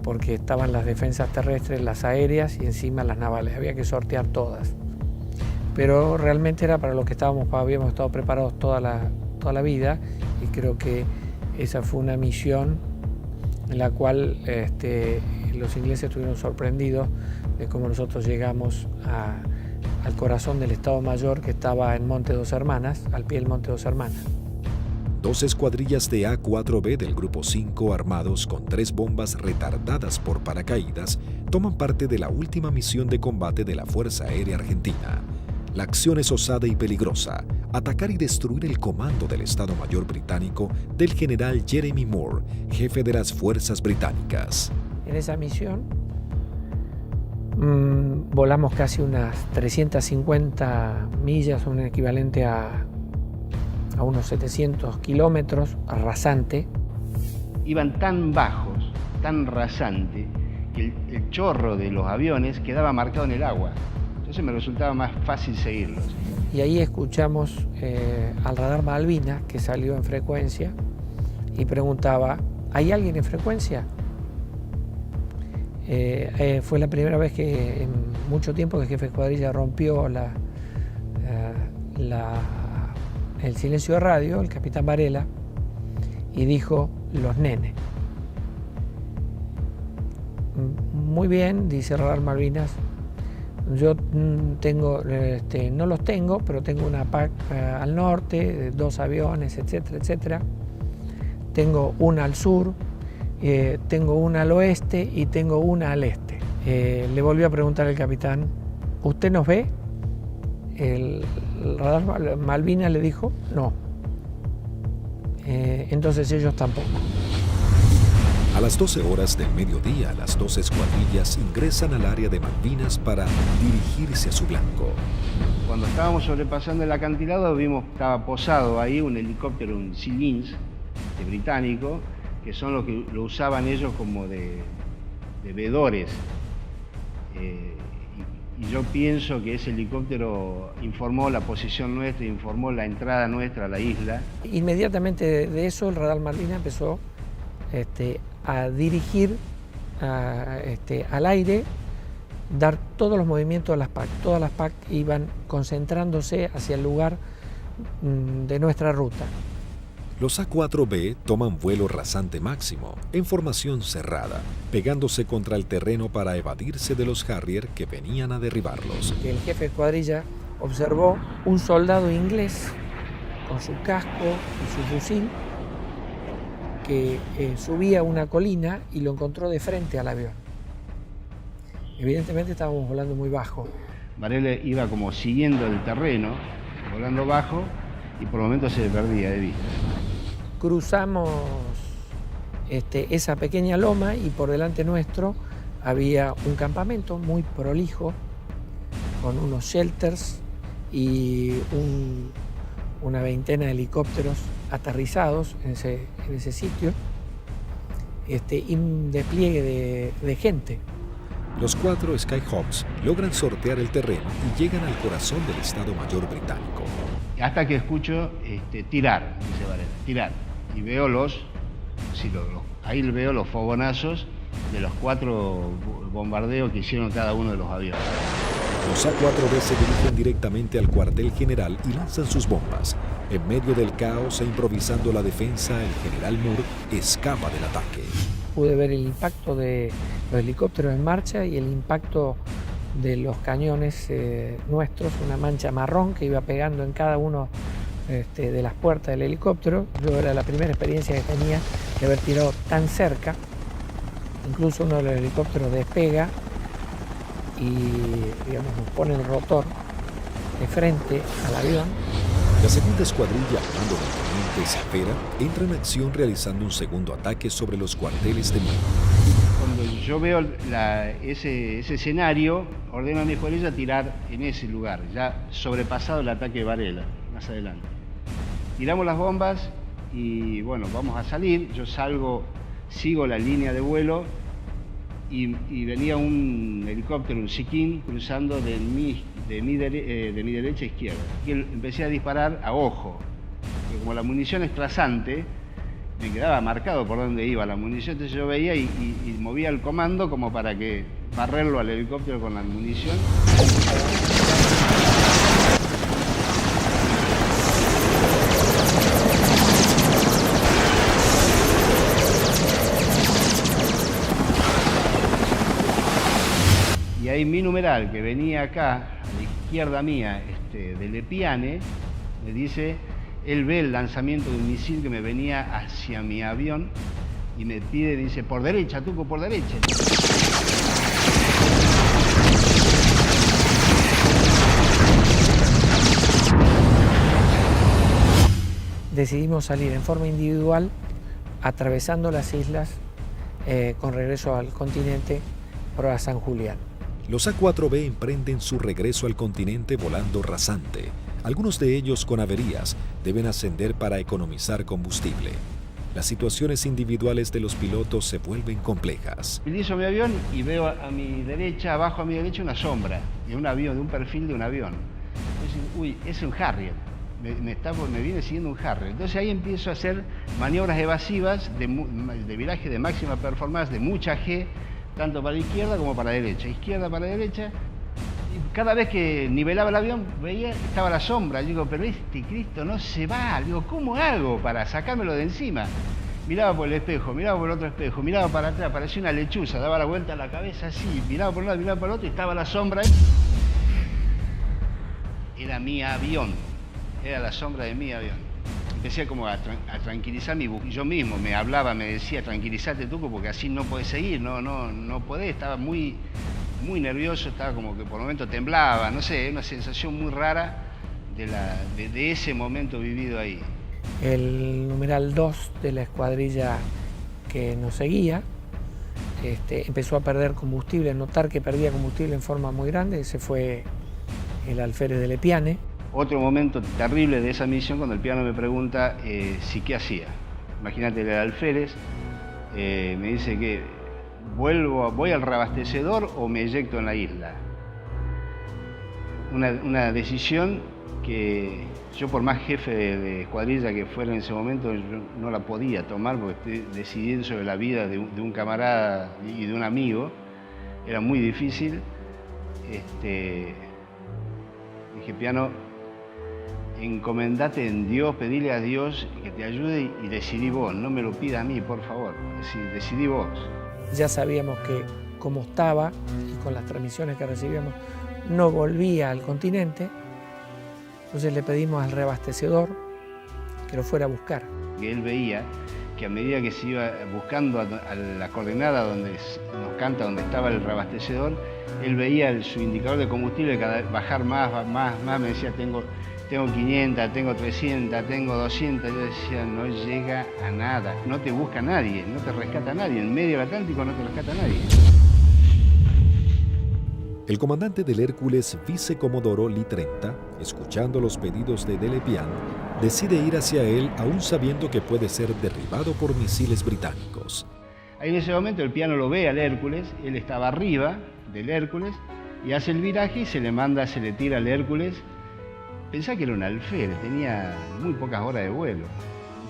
porque estaban las defensas terrestres, las aéreas y encima las navales. Había que sortear todas. Pero realmente era para lo que habíamos estado preparados toda la vida y creo que esa fue una misión en la cual los ingleses estuvieron sorprendidos de cómo nosotros llegamos al corazón del Estado Mayor que estaba en Monte Dos Hermanas, al pie del Monte Dos Hermanas. 2 escuadrillas de A-4B del Grupo 5 armados con 3 bombas retardadas por paracaídas toman parte de la última misión de combate de la Fuerza Aérea Argentina. La acción es osada y peligrosa, atacar y destruir el comando del Estado Mayor británico del general Jeremy Moore, jefe de las fuerzas británicas. En esa misión volamos casi unas 350 millas, un equivalente a unos 700 kilómetros, rasante. Iban tan bajos, tan rasante, que el chorro de los aviones quedaba marcado en el agua. Entonces me resultaba más fácil seguirlos. Y ahí escuchamos al radar Malvinas, que salió en frecuencia, y preguntaba, ¿hay alguien en frecuencia? Fue la primera vez que en mucho tiempo que el jefe de escuadrilla rompió el silencio de radio, el capitán Varela, y dijo, los nenes. Muy bien, dice Radar Malvinas, yo tengo, no los tengo, pero tengo una PAC al norte, 2 aviones, etcétera, etcétera. Tengo una al sur, tengo una al oeste y tengo una al este. Le volvió a preguntar el capitán, ¿usted nos ve? El radar Malvinas le dijo, no. Entonces ellos tampoco. A las 12 horas del mediodía, las 2 escuadrillas ingresan al área de Malvinas para dirigirse a su blanco. Cuando estábamos sobrepasando el acantilado, vimos que estaba posado ahí un helicóptero, un Sea Lynx británico, que son los que lo usaban ellos como de vedores. Y yo pienso que ese helicóptero informó la posición nuestra, informó la entrada nuestra a la isla. Inmediatamente de eso el radar Malvinas empezó a dirigir al aire, dar todos los movimientos de las PAC. Todas las PAC iban concentrándose hacia el lugar de nuestra ruta. Los A-4B toman vuelo rasante máximo, en formación cerrada, pegándose contra el terreno para evadirse de los Harrier que venían a derribarlos. El jefe de escuadrilla observó un soldado inglés con su casco y su fusil que subía una colina y lo encontró de frente al avión. Evidentemente estábamos volando muy bajo. Varela iba como siguiendo el terreno, volando bajo, y por momentos se perdía de vista. Cruzamos esa pequeña loma y por delante nuestro había un campamento muy prolijo con unos shelters y una veintena de helicópteros aterrizados en ese sitio y un despliegue de gente. Los 4 Skyhawks logran sortear el terreno y llegan al corazón del Estado Mayor británico. Hasta que escucho tirar, dice Varela, tirar. Y veo ahí veo los fogonazos de los 4 bombardeos que hicieron cada uno de los aviones. Los A-4B se dirigen directamente al cuartel general y lanzan sus bombas. En medio del caos e improvisando la defensa, el general Moore escapa del ataque. pude ver el impacto de los helicópteros en marcha y el impacto de los cañones nuestros, una mancha marrón que iba pegando en cada uno de las puertas del helicóptero. Yo era la primera experiencia que tenía de haber tirado tan cerca. Incluso uno de los helicópteros despega y, digamos, nos pone el rotor de frente al avión. La segunda escuadrilla, al mando del teniente Cepeda, entra en acción realizando un segundo ataque sobre los cuarteles de mando. Cuando yo veo ese escenario, ordeno a mi escuadrilla tirar en ese lugar, ya sobrepasado el ataque de Varela, más adelante. Tiramos las bombas y bueno, vamos a salir. Yo salgo, sigo la línea de vuelo y venía un helicóptero, un Siquín, cruzando de mi derecha a izquierda. Y empecé a disparar a ojo, porque como la munición es trazante, me quedaba marcado por dónde iba la munición, entonces yo veía y movía el comando como para que barrerlo al helicóptero con la munición. Y ahí mi numeral, que venía acá, a la izquierda mía, de Lepiane, me dice, él ve el lanzamiento de un misil que me venía hacia mi avión y me pide, dice, por derecha, Tuco, por derecha. Decidimos salir en forma individual, atravesando las islas, con regreso al continente por a San Julián. Los A4B emprenden su regreso al continente volando rasante. Algunos de ellos con averías deben ascender para economizar combustible. Las situaciones individuales de los pilotos se vuelven complejas. Utilizo mi avión y veo a mi derecha, abajo a mi derecha, una sombra de un avión, de un perfil de un avión. Entonces, uy, es un Harrier. Me viene siguiendo un Harrier. Entonces ahí empiezo a hacer maniobras evasivas de viraje de máxima performance, de mucha G, tanto para la izquierda como para la derecha. Izquierda para la derecha. Y cada vez que nivelaba el avión, veía que estaba la sombra. Digo, pero este Cristo no se va. Digo, ¿cómo hago para sacármelo de encima? Miraba por el espejo, miraba por el otro espejo, miraba para atrás, parecía una lechuza, daba la vuelta a la cabeza así, miraba por un lado, miraba por el otro y estaba la sombra. Era mi avión, era la sombra de mi avión. Empecé como a tranquilizar yo mismo, me hablaba, me decía, tranquilízate Tuco, porque así no podés seguir, no podés, estaba muy nervioso, estaba como que por momentos temblaba, no sé, una sensación muy rara de ese momento vivido ahí. El numeral 2 de la escuadrilla que nos seguía empezó a perder combustible, a notar que perdía combustible en forma muy grande. Ese fue el alférez de Lepiane. Otro momento terrible de esa misión, cuando el piano me pregunta si qué hacía. Imagínate, el alférez me dice que voy al reabastecedor o me eyecto en la isla. Una decisión que yo, por más jefe de escuadrilla que fuera en ese momento, yo no la podía tomar porque estoy decidiendo sobre la vida de un camarada y de un amigo. Era muy difícil. Dije, piano, encomendate en Dios, pedile a Dios que te ayude y decidí vos, no me lo pida a mí, por favor, decidí vos. Ya sabíamos que como estaba y con las transmisiones que recibíamos no volvía al continente, entonces le pedimos al reabastecedor que lo fuera a buscar. Que él veía que a medida que se iba buscando a la coordenada donde nos canta, donde estaba el reabastecedor, él veía su indicador de combustible cada vez bajar más, me decía, tengo 500, tengo 300, tengo 200, yo decía, no llega a nada, no te busca nadie, no te rescata nadie, en medio del Atlántico no te rescata nadie. El comandante del Hércules, vicecomodoro Lee 30, escuchando los pedidos de Lepiane, decide ir hacia él aún sabiendo que puede ser derribado por misiles británicos. Ahí en ese momento el piano lo ve al Hércules, él estaba arriba del Hércules y hace el viraje y se le tira al Hércules. Pensá que era un alférez, tenía muy pocas horas de vuelo.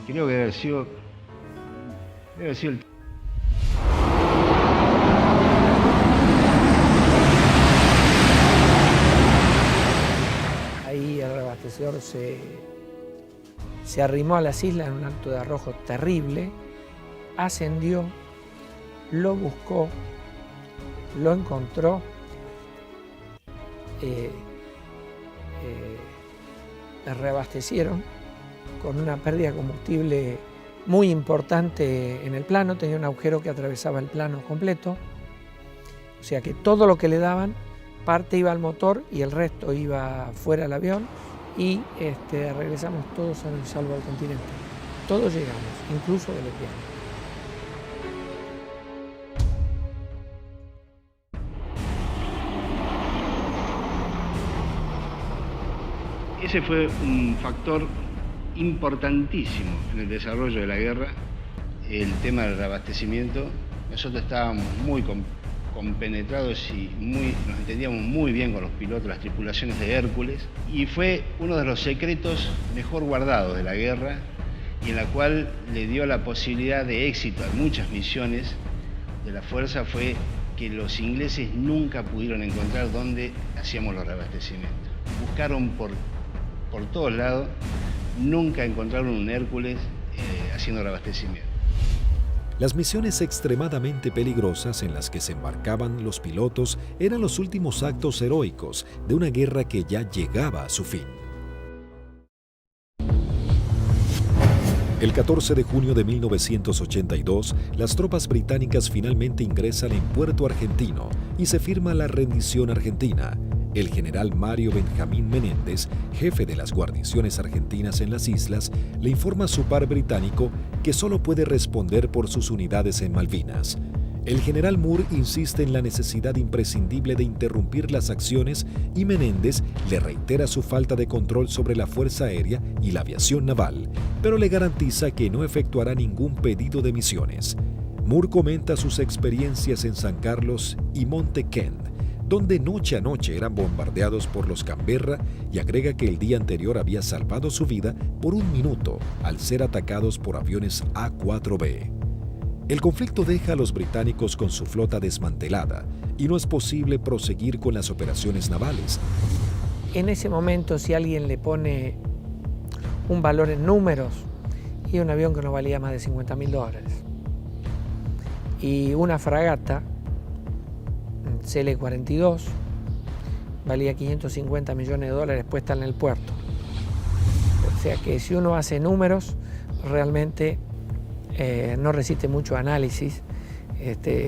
Creo que debe haber sido el... Ahí el reabastecedor se arrimó a las islas en un acto de arrojo terrible, ascendió lo buscó, lo encontró, reabastecieron con una pérdida de combustible muy importante en el plano, tenía un agujero que atravesaba el plano completo, o sea que todo lo que le daban, parte iba al motor y el resto iba fuera del avión, y regresamos todos sanos y salvos al continente. Todos llegamos, incluso de lesbianos. Ese fue un factor importantísimo en el desarrollo de la guerra, el tema del reabastecimiento. Nosotros estábamos muy compenetrados y nos entendíamos muy bien con los pilotos, las tripulaciones de Hércules, y fue uno de los secretos mejor guardados de la guerra y en la cual le dio la posibilidad de éxito a muchas misiones de la Fuerza, fue que los ingleses nunca pudieron encontrar dónde hacíamos los reabastecimientos. Buscaron por todos lados, nunca encontraron un Hércules haciendo reabastecimiento. Las misiones extremadamente peligrosas en las que se embarcaban los pilotos eran los últimos actos heroicos de una guerra que ya llegaba a su fin. El 14 de junio de 1982, las tropas británicas finalmente ingresan en Puerto Argentino y se firma la rendición argentina. El general Mario Benjamín Menéndez, jefe de las guarniciones argentinas en las islas, le informa a su par británico que solo puede responder por sus unidades en Malvinas. El general Moore insiste en la necesidad imprescindible de interrumpir las acciones y Menéndez le reitera su falta de control sobre la Fuerza Aérea y la aviación naval, pero le garantiza que no efectuará ningún pedido de misiones. Moore comenta sus experiencias en San Carlos y Monte Kent, donde noche a noche eran bombardeados por los Canberra, y agrega que el día anterior había salvado su vida por un minuto al ser atacados por aviones A-4B. El conflicto deja a los británicos con su flota desmantelada y no es posible proseguir con las operaciones navales. En ese momento, si alguien le pone un valor en números, y un avión que no valía más de $50.000, y una fragata CL-42 valía $550 millones puesta en el puerto. O sea que si uno hace números, realmente no resiste mucho análisis.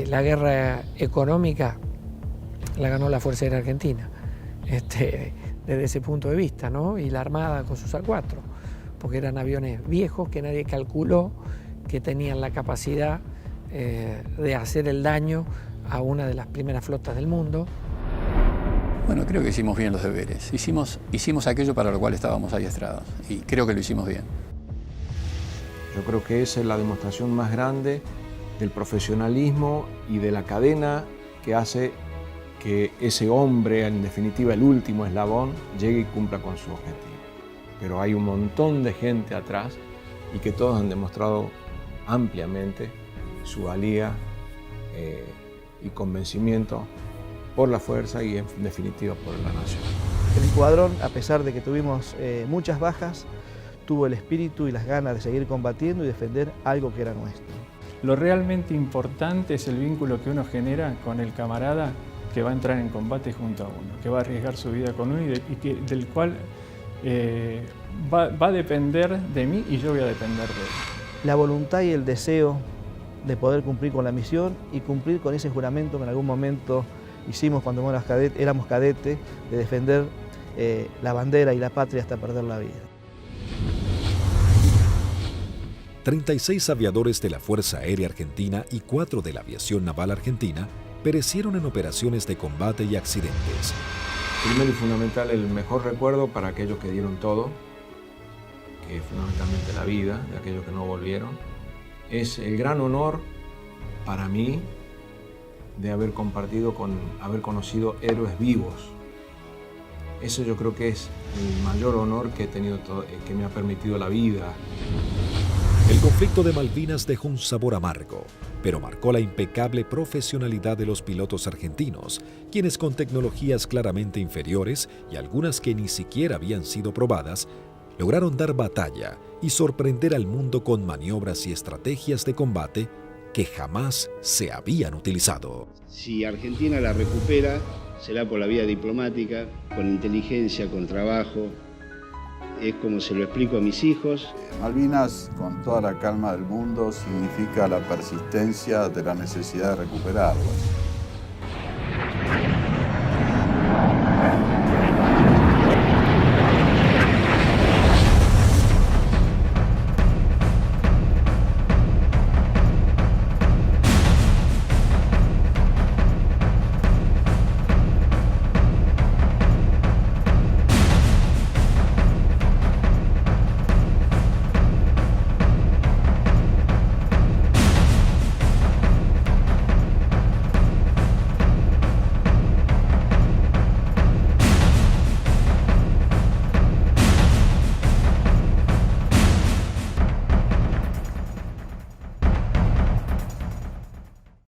La guerra económica la ganó la Fuerza Aérea Argentina, desde ese punto de vista, ¿no? Y la Armada con sus A4, porque eran aviones viejos que nadie calculó que tenían la capacidad de hacer el daño a una de las primeras flotas del mundo. Bueno, creo que hicimos bien los deberes. Hicimos aquello para lo cual estábamos adiestrados y creo que lo hicimos bien. Yo creo que esa es la demostración más grande del profesionalismo y de la cadena que hace que ese hombre, en definitiva el último eslabón, llegue y cumpla con su objetivo. Pero hay un montón de gente atrás y que todos han demostrado ampliamente su valía y convencimiento por la fuerza y en definitiva por la nación. El escuadrón, a pesar de que tuvimos muchas bajas, tuvo el espíritu y las ganas de seguir combatiendo y defender algo que era nuestro. Lo realmente importante es el vínculo que uno genera con el camarada que va a entrar en combate junto a uno, que va a arriesgar su vida con uno y del cual va a depender de mí y yo voy a depender de él. La voluntad y el deseo de poder cumplir con la misión y cumplir con ese juramento que en algún momento hicimos cuando éramos cadetes, de defender la bandera y la patria hasta perder la vida. 36 aviadores de la Fuerza Aérea Argentina y 4 de la Aviación Naval Argentina perecieron en operaciones de combate y accidentes. Primero y fundamental, el mejor recuerdo para aquellos que dieron todo, que es fundamentalmente la vida de aquellos que no volvieron. Es el gran honor para mí de haber haber conocido héroes vivos. Eso yo creo que es el mayor honor que he tenido, que me ha permitido la vida. El conflicto de Malvinas dejó un sabor amargo, pero marcó la impecable profesionalidad de los pilotos argentinos, quienes con tecnologías claramente inferiores y algunas que ni siquiera habían sido probadas, lograron dar batalla y sorprender al mundo con maniobras y estrategias de combate que jamás se habían utilizado. Si Argentina la recupera, será por la vía diplomática, con inteligencia, con trabajo. Es como se lo explico a mis hijos. Malvinas, con toda la calma del mundo, significa la persistencia de la necesidad de recuperarlas.